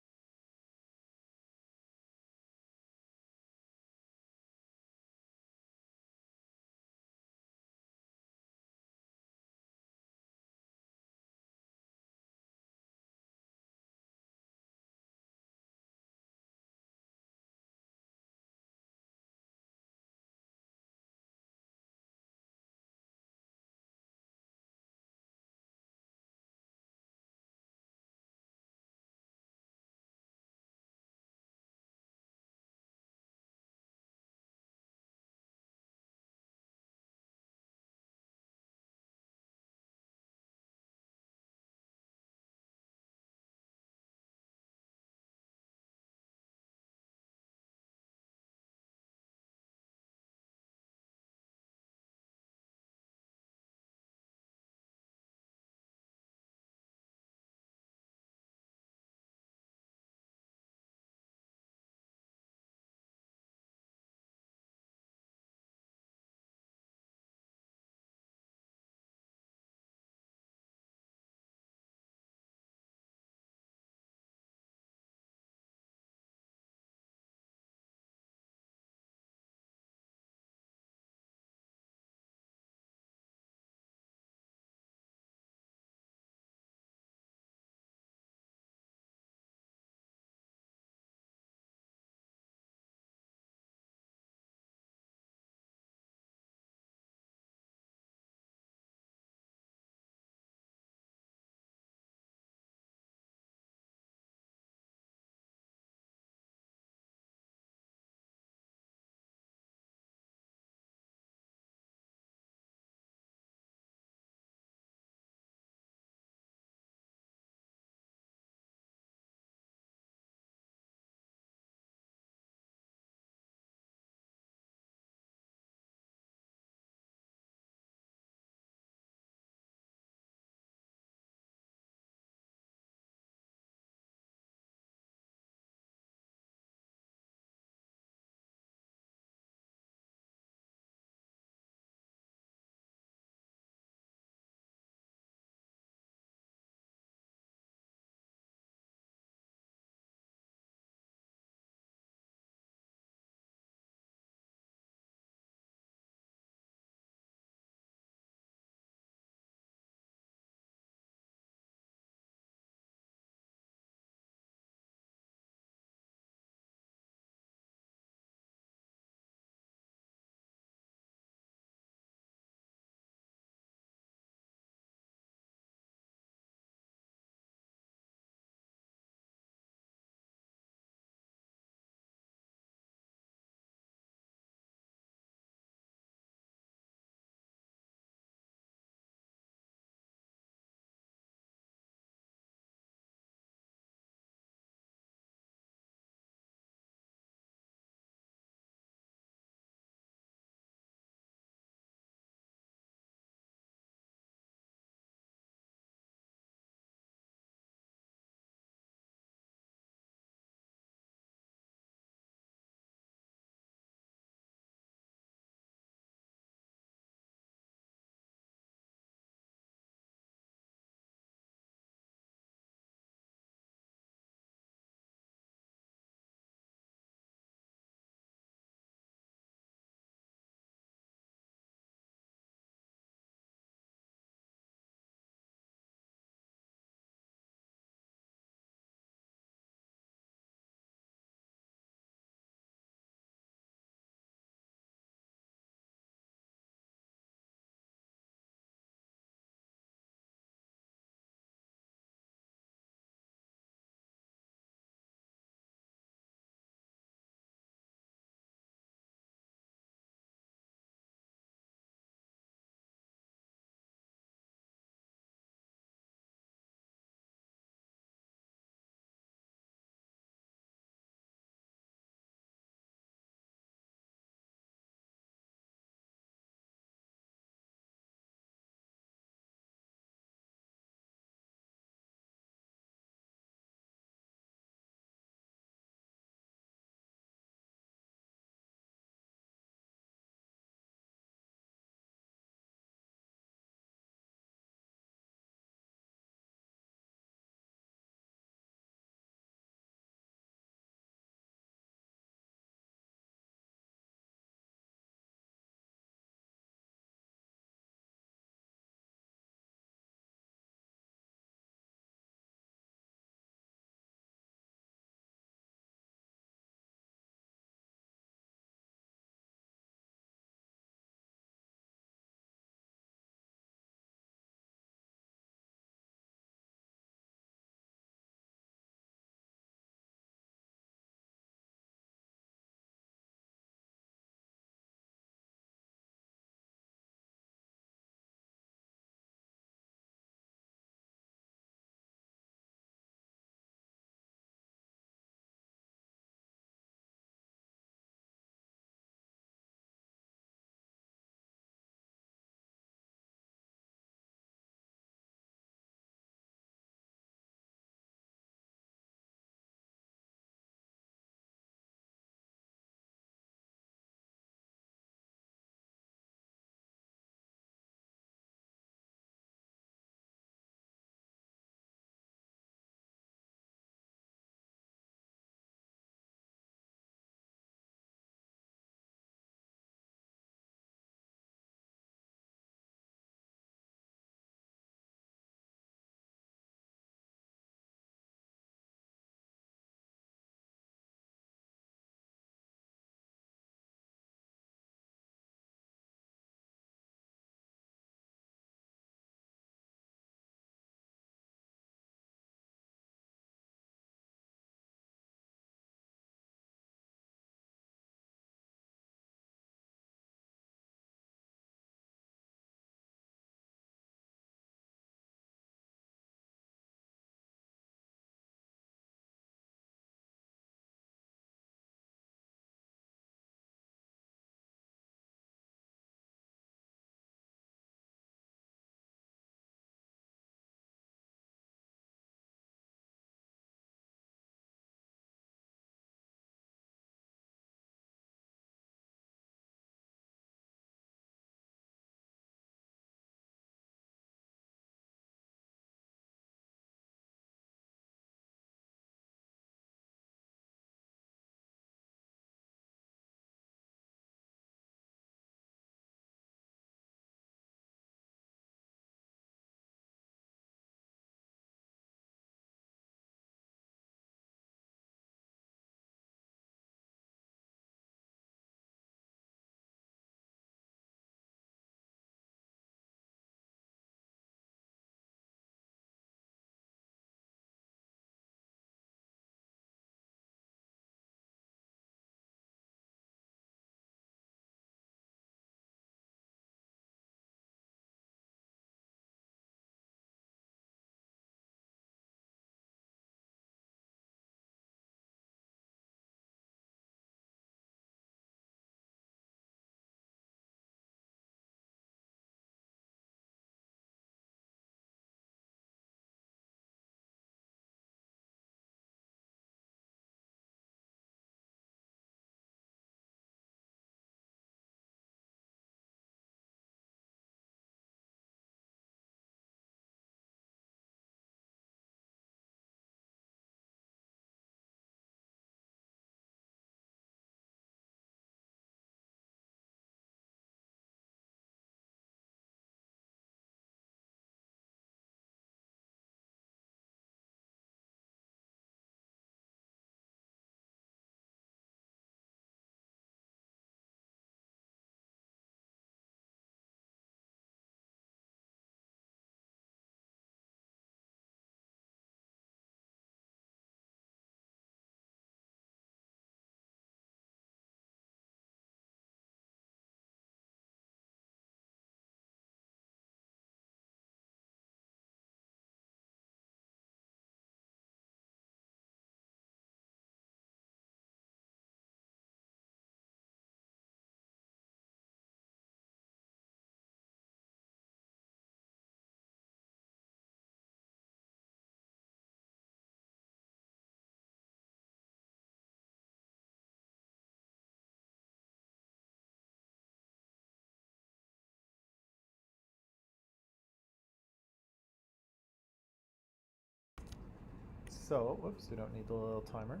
So, whoops, we don't need the little timer.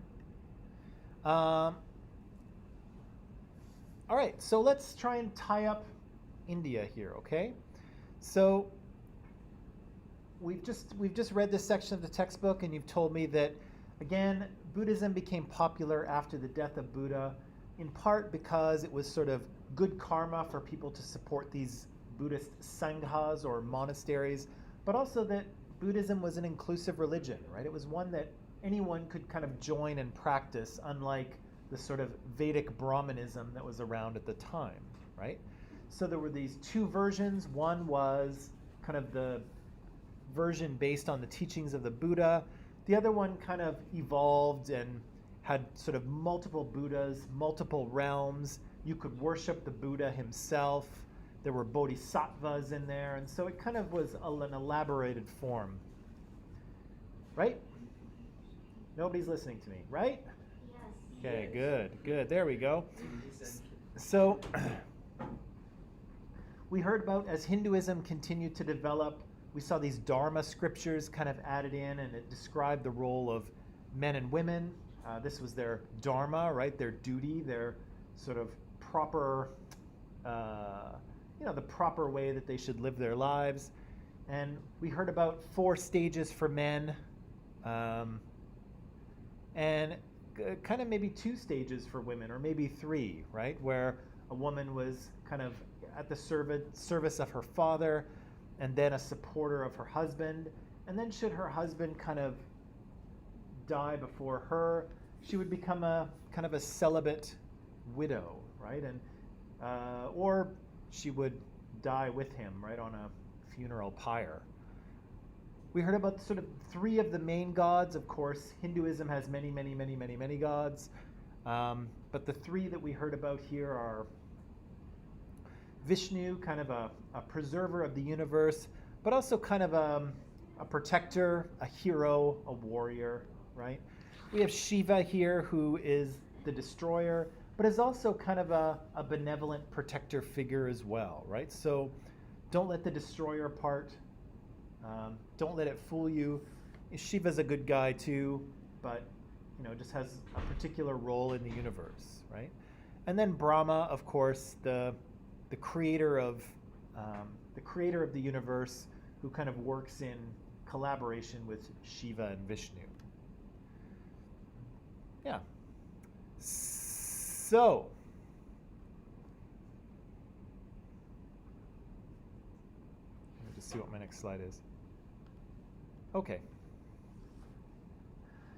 All right, so let's try and tie up India here, okay? So we've just read this section of the textbook, and you've told me that, again, Buddhism became popular after the death of Buddha, in part because it was sort of good karma for people to support these Buddhist sanghas or monasteries, but also that Buddhism was an inclusive religion, right? It was one that anyone could kind of join and practice, unlike the sort of Vedic Brahmanism that was around at the time, right? So there were these two versions. One was kind of the version based on the teachings of the Buddha. The other one kind of evolved and had sort of multiple Buddhas, multiple realms. You could worship the Buddha himself. There were bodhisattvas in there, and so it kind of was an elaborated form. Right? Nobody's listening to me, right? Yes. Okay, good. There we go. So we heard about, as Hinduism continued to develop, we saw these Dharma scriptures kind of added in, and it described the role of men and women. This was their dharma, right? Their duty, their sort of proper, the proper way that they should live their lives. And we heard about 4 stages for men, and kind of maybe 2 stages for women, or maybe 3, right? Where a woman was kind of at the service of her father, and then a supporter of her husband. And then should her husband kind of die before her, she would become a kind of a celibate widow, right? And or she would die with him, right, on a funeral pyre. We heard about sort of 3 of the main gods. Of course, Hinduism has many, many, many, many, many gods. But the 3 that we heard about here are Vishnu, kind of a preserver of the universe, but also kind of a protector, a hero, a warrior, right? We have Shiva here, who is the destroyer, but is also kind of a benevolent protector figure as well, right? So don't let the destroyer part, don't let it fool you. Shiva's a good guy too, but just has a particular role in the universe, right? And then Brahma, of course, the creator of the universe, who kind of works in collaboration with Shiva and Vishnu. Yeah. So, let me just see what my next slide is. Okay.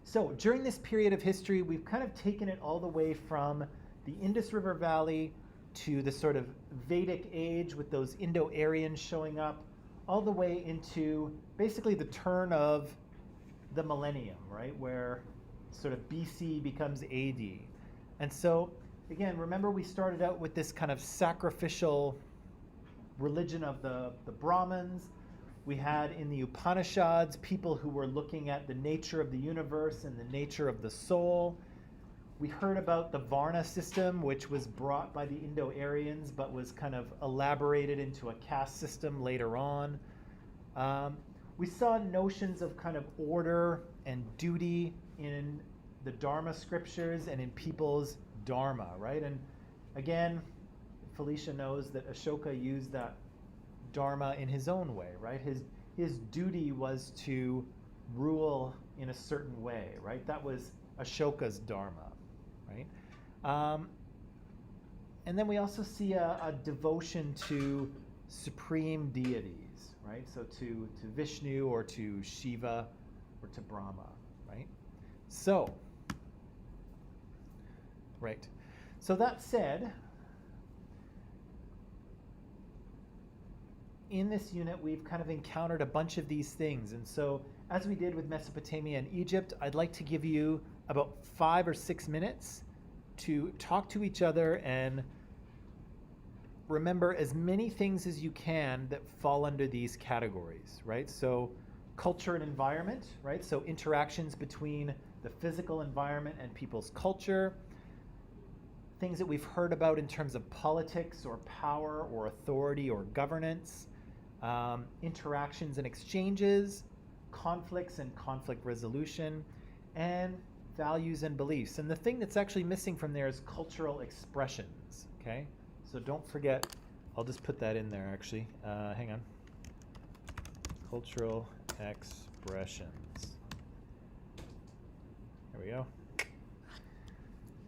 So during this period of history, we've kind of taken it all the way from the Indus River Valley to the sort of Vedic Age with those Indo-Aryans showing up, all the way into basically the turn of the millennium, right, where sort of BC becomes AD. And so, again, remember we started out with this kind of sacrificial religion of the Brahmins. We had in the Upanishads people who were looking at the nature of the universe and the nature of the soul. We heard about the Varna system, which was brought by the Indo-Aryans, but was kind of elaborated into a caste system later on. We saw notions of kind of order and duty in the Dharma scriptures and in people's dharma, right? And again, Felicia knows that Ashoka used that dharma in his own way, right? His duty was to rule in a certain way, right? That was Ashoka's dharma, right? And then we also see a devotion to supreme deities, right? So to Vishnu or to Shiva or to Brahma, right? So, right. So that said, in this unit, we've kind of encountered a bunch of these things. And so, as we did with Mesopotamia and Egypt, I'd like to give you about 5 or 6 minutes to talk to each other and remember as many things as you can that fall under these categories, right? So culture and environment, right? So interactions between the physical environment and people's culture. Things that we've heard about in terms of politics or power or authority or governance. Interactions and exchanges, conflicts and conflict resolution, and values and beliefs. And the thing that's actually missing from there is cultural expressions. Okay, so don't forget. I'll just put that in there. Actually, hang on. Cultural expressions. There we go.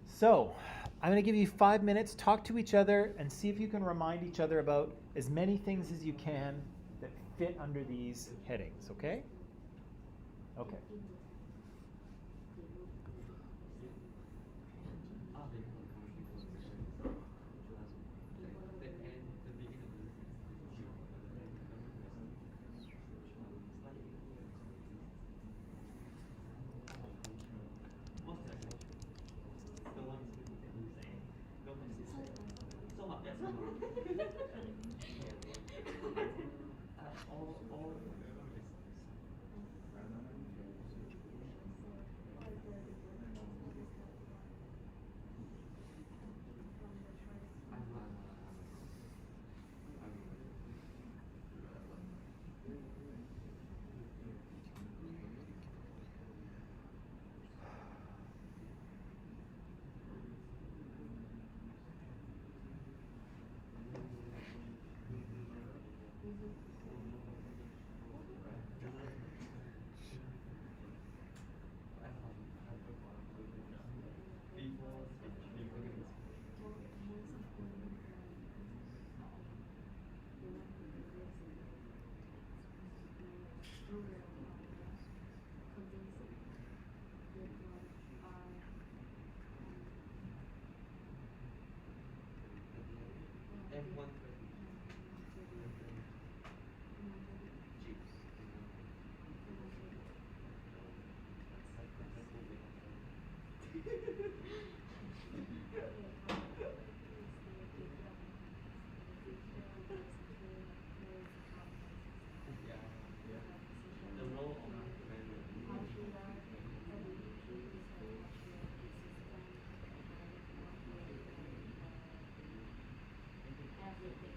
So, I'm going to give you 5 minutes. Talk to each other and see if you can remind each other about as many things as you can that fit under these headings. Okay? Okay. Everything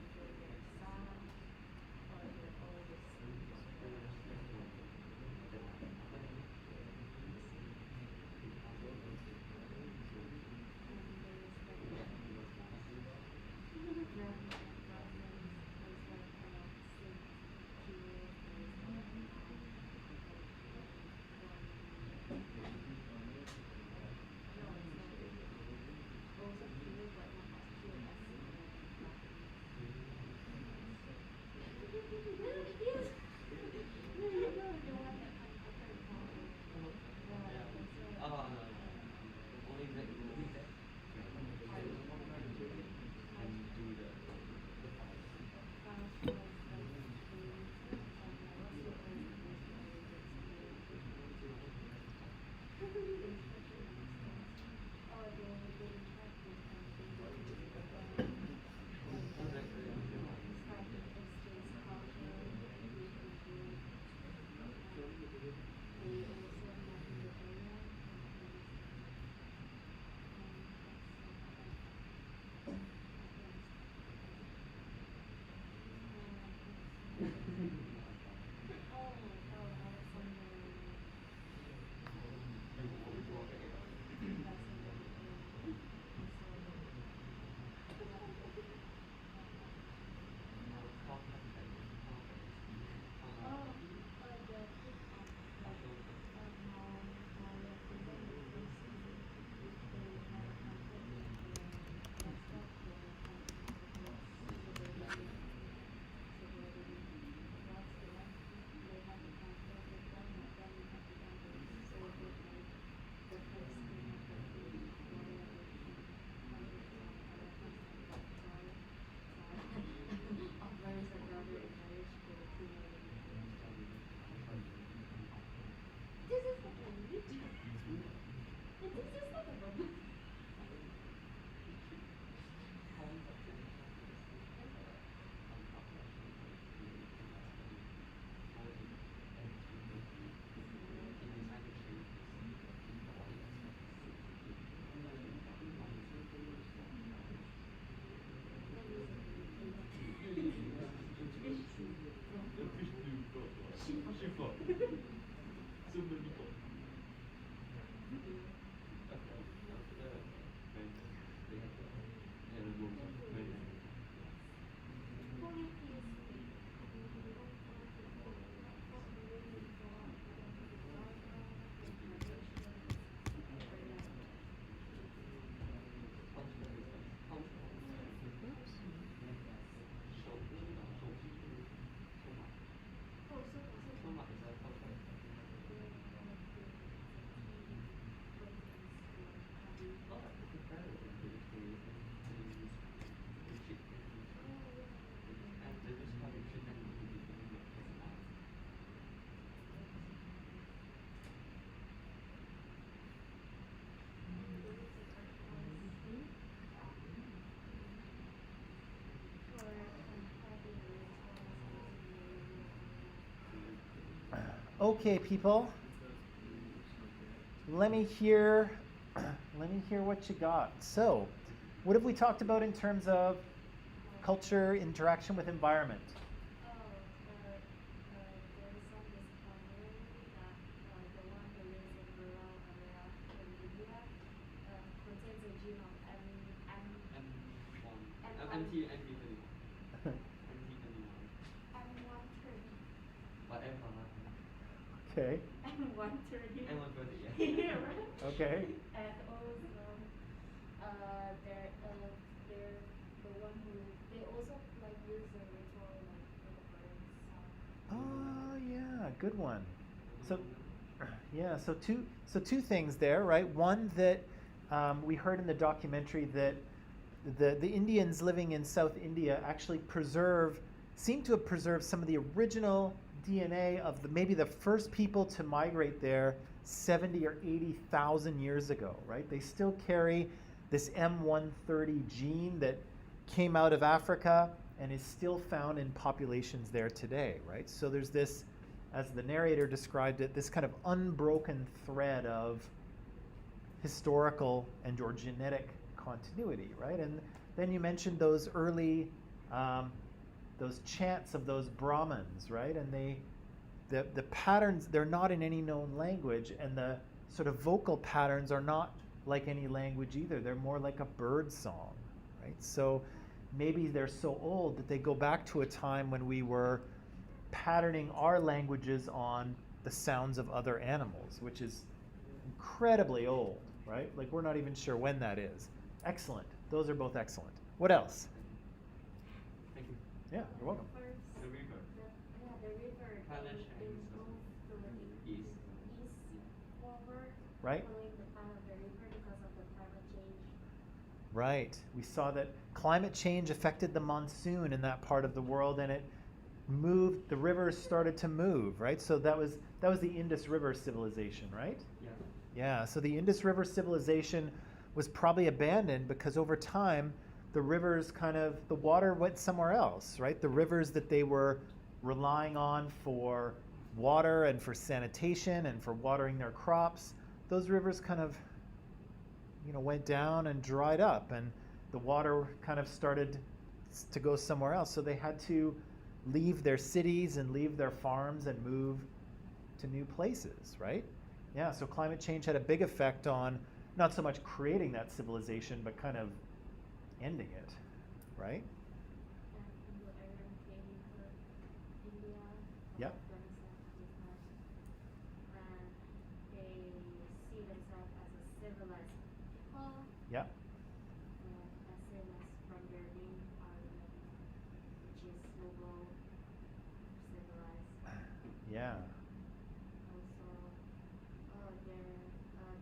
Okay, people, let me hear what you got. So, what have we talked about in terms of culture, interaction with environment? There is some discovery that the one who lives in rural area in India contains a gene of M130. Whatever. Okay. M130. M130, yeah. Yeah, right? Okay. And also, they're the one who they also like use the ritual like for the birds. Oh yeah, good one. So, yeah, so two things there, right? One that we heard in the documentary that the Indians living in South India actually seem to have preserved some of the original DNA of maybe the first people to migrate there 70 or 80,000 years ago, right? They still carry this M130 gene that came out of Africa and is still found in populations there today, right? So there's this, as the narrator described it, this kind of unbroken thread of historical and or genetic continuity, right? And then you mentioned those early, those chants of those Brahmins, right? And the patterns, they're not in any known language, and the sort of vocal patterns are not like any language either. They're more like a bird song, right? So maybe they're so old that they go back to a time when we were patterning our languages on the sounds of other animals, which is incredibly old, right? Like we're not even sure when that is. Excellent. Those are both excellent. What else? Thank you. Yeah, you're welcome. The river. The river Climate it change moves to the east. forward, Right. following the path of the river because of the climate change. Right. We saw that climate change affected the monsoon in that part of the world, and it moved, the rivers started to move, right? So that was the Indus River civilization, right? Yeah. Yeah, so the Indus River civilization was probably abandoned because over time the rivers the water went somewhere else, right? The rivers that they were relying on for water and for sanitation and for watering their crops, those rivers went down and dried up, and the water kind of started to go somewhere else. So they had to leave their cities and leave their farms and move to new places, right? Yeah, so climate change had a big effect on not so much creating that civilization, but kind of ending it, right? And the Aryan came into India. Yep. And they see themselves as a civilized people. Yeah. As same as from their name, Aryan, which is noble, civilized. Yeah. Also,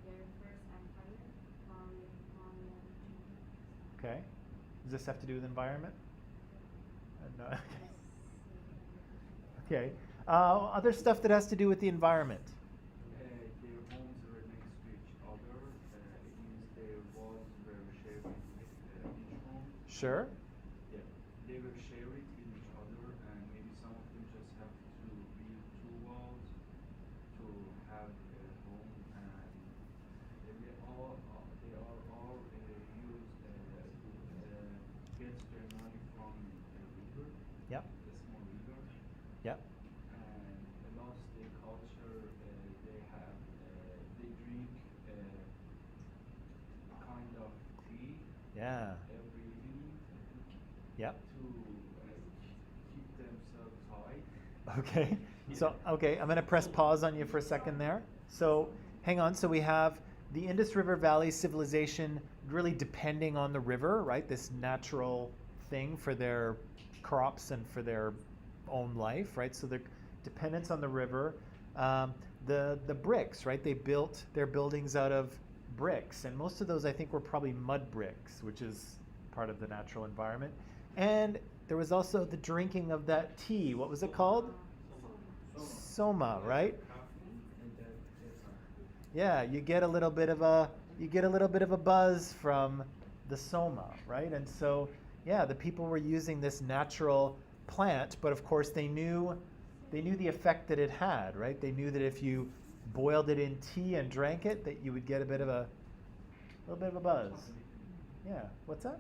their first empire, Mauryan Empire. Okay. Does this have to do with environment? No. Okay. Other stuff that has to do with the environment. Their homes were next to each other. It means their walls were shared with each home. Sure. Yeah, they were shared with each other, and maybe some of them just have to build two walls to have a home, and they are all used to get their money from the river, Yep. the small river. Yep. And lost their culture. They drink kind of tea Yeah. every evening Yep. to keep themselves high. Okay. So, I'm going to press pause on you for a second there. So, hang on. So we have the Indus River Valley civilization really depending on the river, right? This natural thing for their crops and for their own life, right? So the dependence on the river. The bricks, right? They built their buildings out of bricks, and most of those I think were probably mud bricks, which is part of the natural environment. And there was also the drinking of that tea. What was it called? Soma, right? And Yeah, you get a little bit of a buzz from the soma, right? And so, yeah, the people were using this natural plant, but of course they knew they knew the effect that it had, right? They knew that if you boiled it in tea and drank it, that you would get a little bit of a buzz. Yeah. What's that?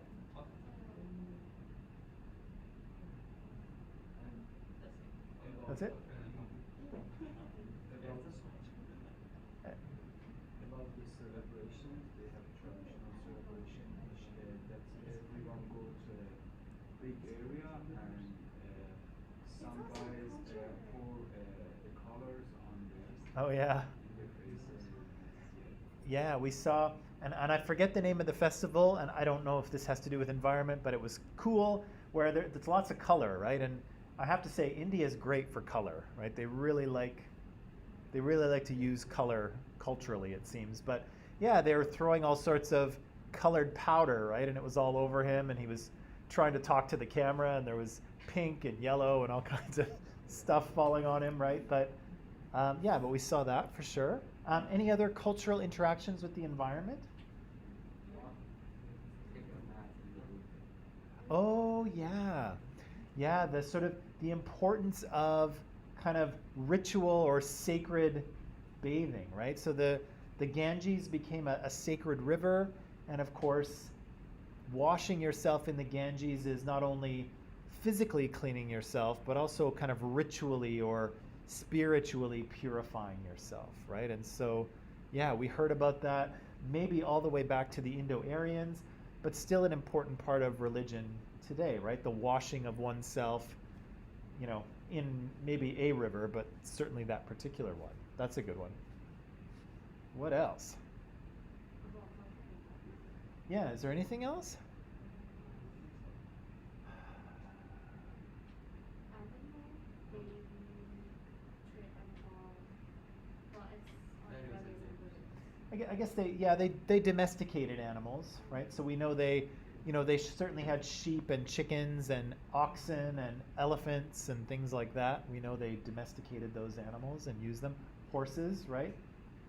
That's it? About the celebrations, they have a traditional celebration which that everyone go to a big area and some guys pour the colors on Oh yeah. their faces. Yeah, we saw, and I forget the name of the festival, and I don't know if this has to do with environment, but it was cool, where there's lots of color, right? And I have to say, India is great for color, right? They really like to use color culturally, it seems. But yeah, they were throwing all sorts of colored powder, right? And it was all over him, and he was trying to talk to the camera, and there was pink and yellow and all kinds of stuff falling on him, right? But yeah, but we saw that for sure. Any other cultural interactions with the environment? Oh yeah, yeah. The sort of the importance of kind of ritual or sacred bathing, right? So the Ganges became a sacred river, and of course, washing yourself in the Ganges is not only physically cleaning yourself, but also kind of ritually or spiritually purifying yourself, right? And so, yeah, we heard about that maybe all the way back to the Indo-Aryans, but still an important part of religion today, right? The washing of oneself, you know, in maybe a river, but certainly that particular one. That's a good one. What else? Yeah, is there anything else? I guess they domesticated animals, right? So we know they certainly had sheep and chickens and oxen and elephants and things like that. We know they domesticated those animals and used them. Horses, right?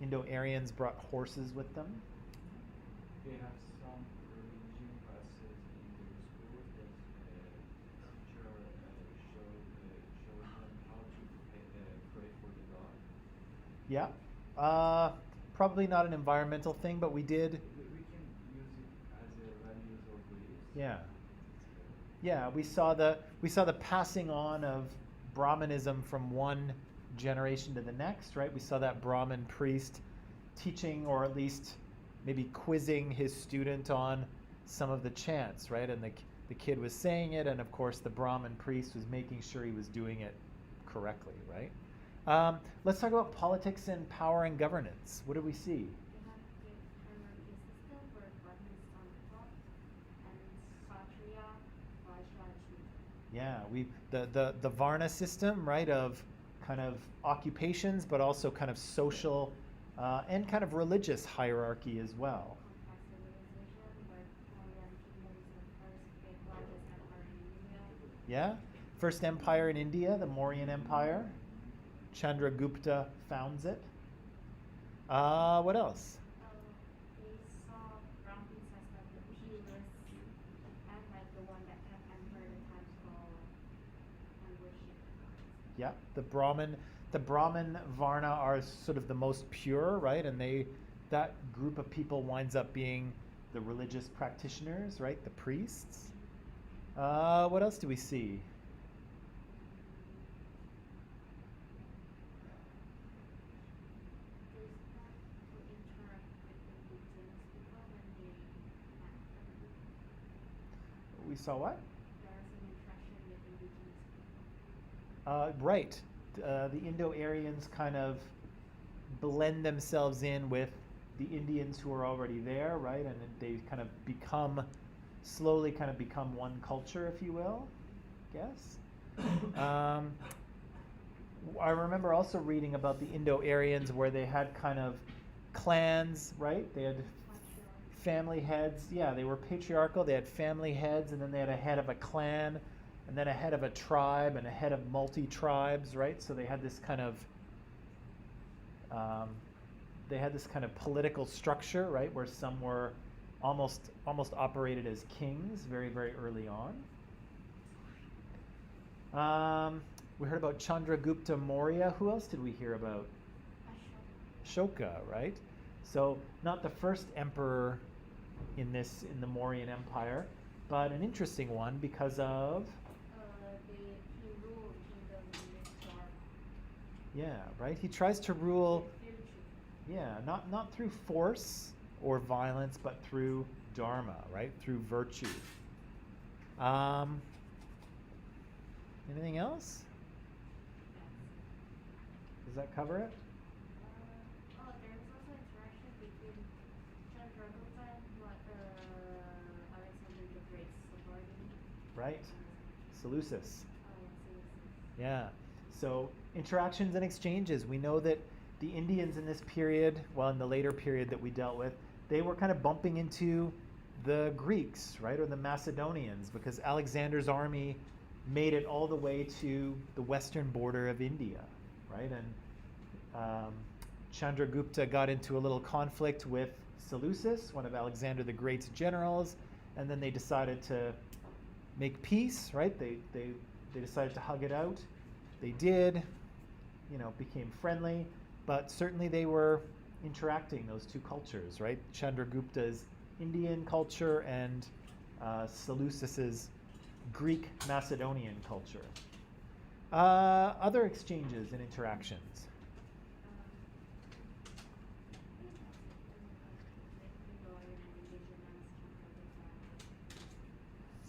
Indo-Aryans brought horses with them. They have some religion classes in their school that teacher shows them how to pray for the God. Yeah. Probably not an environmental thing, but we did. We can use it as a values or beliefs. Yeah. Yeah, we saw the passing on of Brahmanism from one generation to the next, right? We saw that Brahmin priest teaching, or at least maybe quizzing his student on some of the chants, right? And the kid was saying it, and of course the Brahmin priest was making sure he was doing it correctly, right? Let's talk about politics and power and governance. What do we see? Yeah, the Varna system, right, of kind of occupations, but also kind of social and kind of religious hierarchy as well. Yeah, first empire in India, the Mauryan Empire. Chandragupta founds it. What else? They saw Brahmins as like the purest and like the one that kept emperor the temple and worship. Yeah, the Brahmin Varna are sort of the most pure, right? And that group of people winds up being the religious practitioners, right? The priests. What else do we see? We saw what? Right. The Indo-Aryans kind of blend themselves in with the Indians who are already there, right? And they kind of slowly become one culture, if you will, I guess. I remember also reading about the Indo-Aryans where they had kind of clans, right? They had family heads. Yeah, they were patriarchal. They had family heads, and then they had a head of a clan, and then a head of a tribe, and a head of multi-tribes, right? So they had this kind of political structure, right, where some were almost operated as kings very, very early on. We heard about Chandragupta Maurya. Who else did we hear about? Ashoka, right? So not the first emperor in the Mauryan Empire, but an interesting one because of He ruled kingdom with Dharma. yeah, right? He tries to rule Virtue. yeah, not through force or violence, but through dharma, right? Through virtue. Anything else? Does that cover it? There is also interaction between Chandragupta and Alexander the Great's subordinate. Right. Seleucus. Yeah, Yeah. So interactions and exchanges. We know that the Indians in this period, well, in the later period that we dealt with, they were kind of bumping into the Greeks, right, or the Macedonians, because Alexander's army made it all the way to the western border of India, right? And Chandragupta got into a little conflict with Seleucus, one of Alexander the Great's generals, and then they decided to make peace, right? They decided to hug it out. They did, became friendly, but certainly they were interacting, those two cultures, right? Chandragupta's Indian culture and Seleucus's Greek Macedonian culture. Other exchanges and interactions.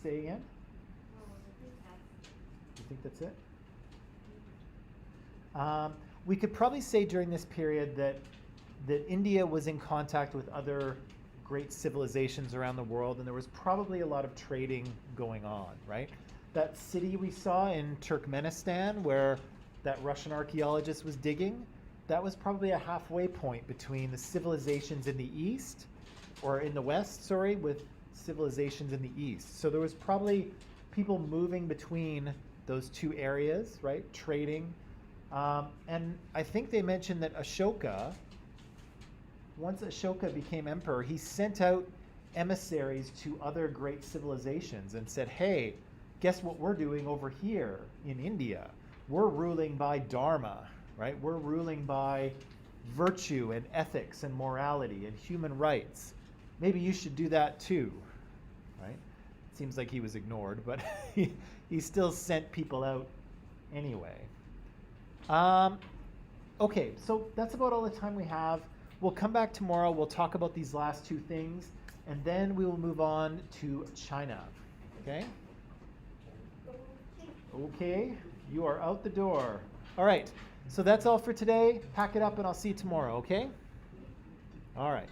Say again? You think that's it? We could probably say during this period that India was in contact with other great civilizations around the world, and there was probably a lot of trading going on, right? That city we saw in Turkmenistan, where that Russian archaeologist was digging, that was probably a halfway point between the civilizations in the east, or in the west, sorry, with civilizations in the east. So there was probably people moving between those two areas, right? Trading. And I think they mentioned that Ashoka, once Ashoka became emperor, he sent out emissaries to other great civilizations and said, hey, guess what we're doing over here in India? We're ruling by dharma, right? We're ruling by virtue and ethics and morality and human rights. Maybe you should do that too, right? It seems like he was ignored, but he still sent people out anyway. Okay, so that's about all the time we have. We'll come back tomorrow. We'll talk about these last two things, and then we will move on to China. Okay? Okay, you are out the door. All right, so that's all for today. Pack it up, and I'll see you tomorrow, okay? All right.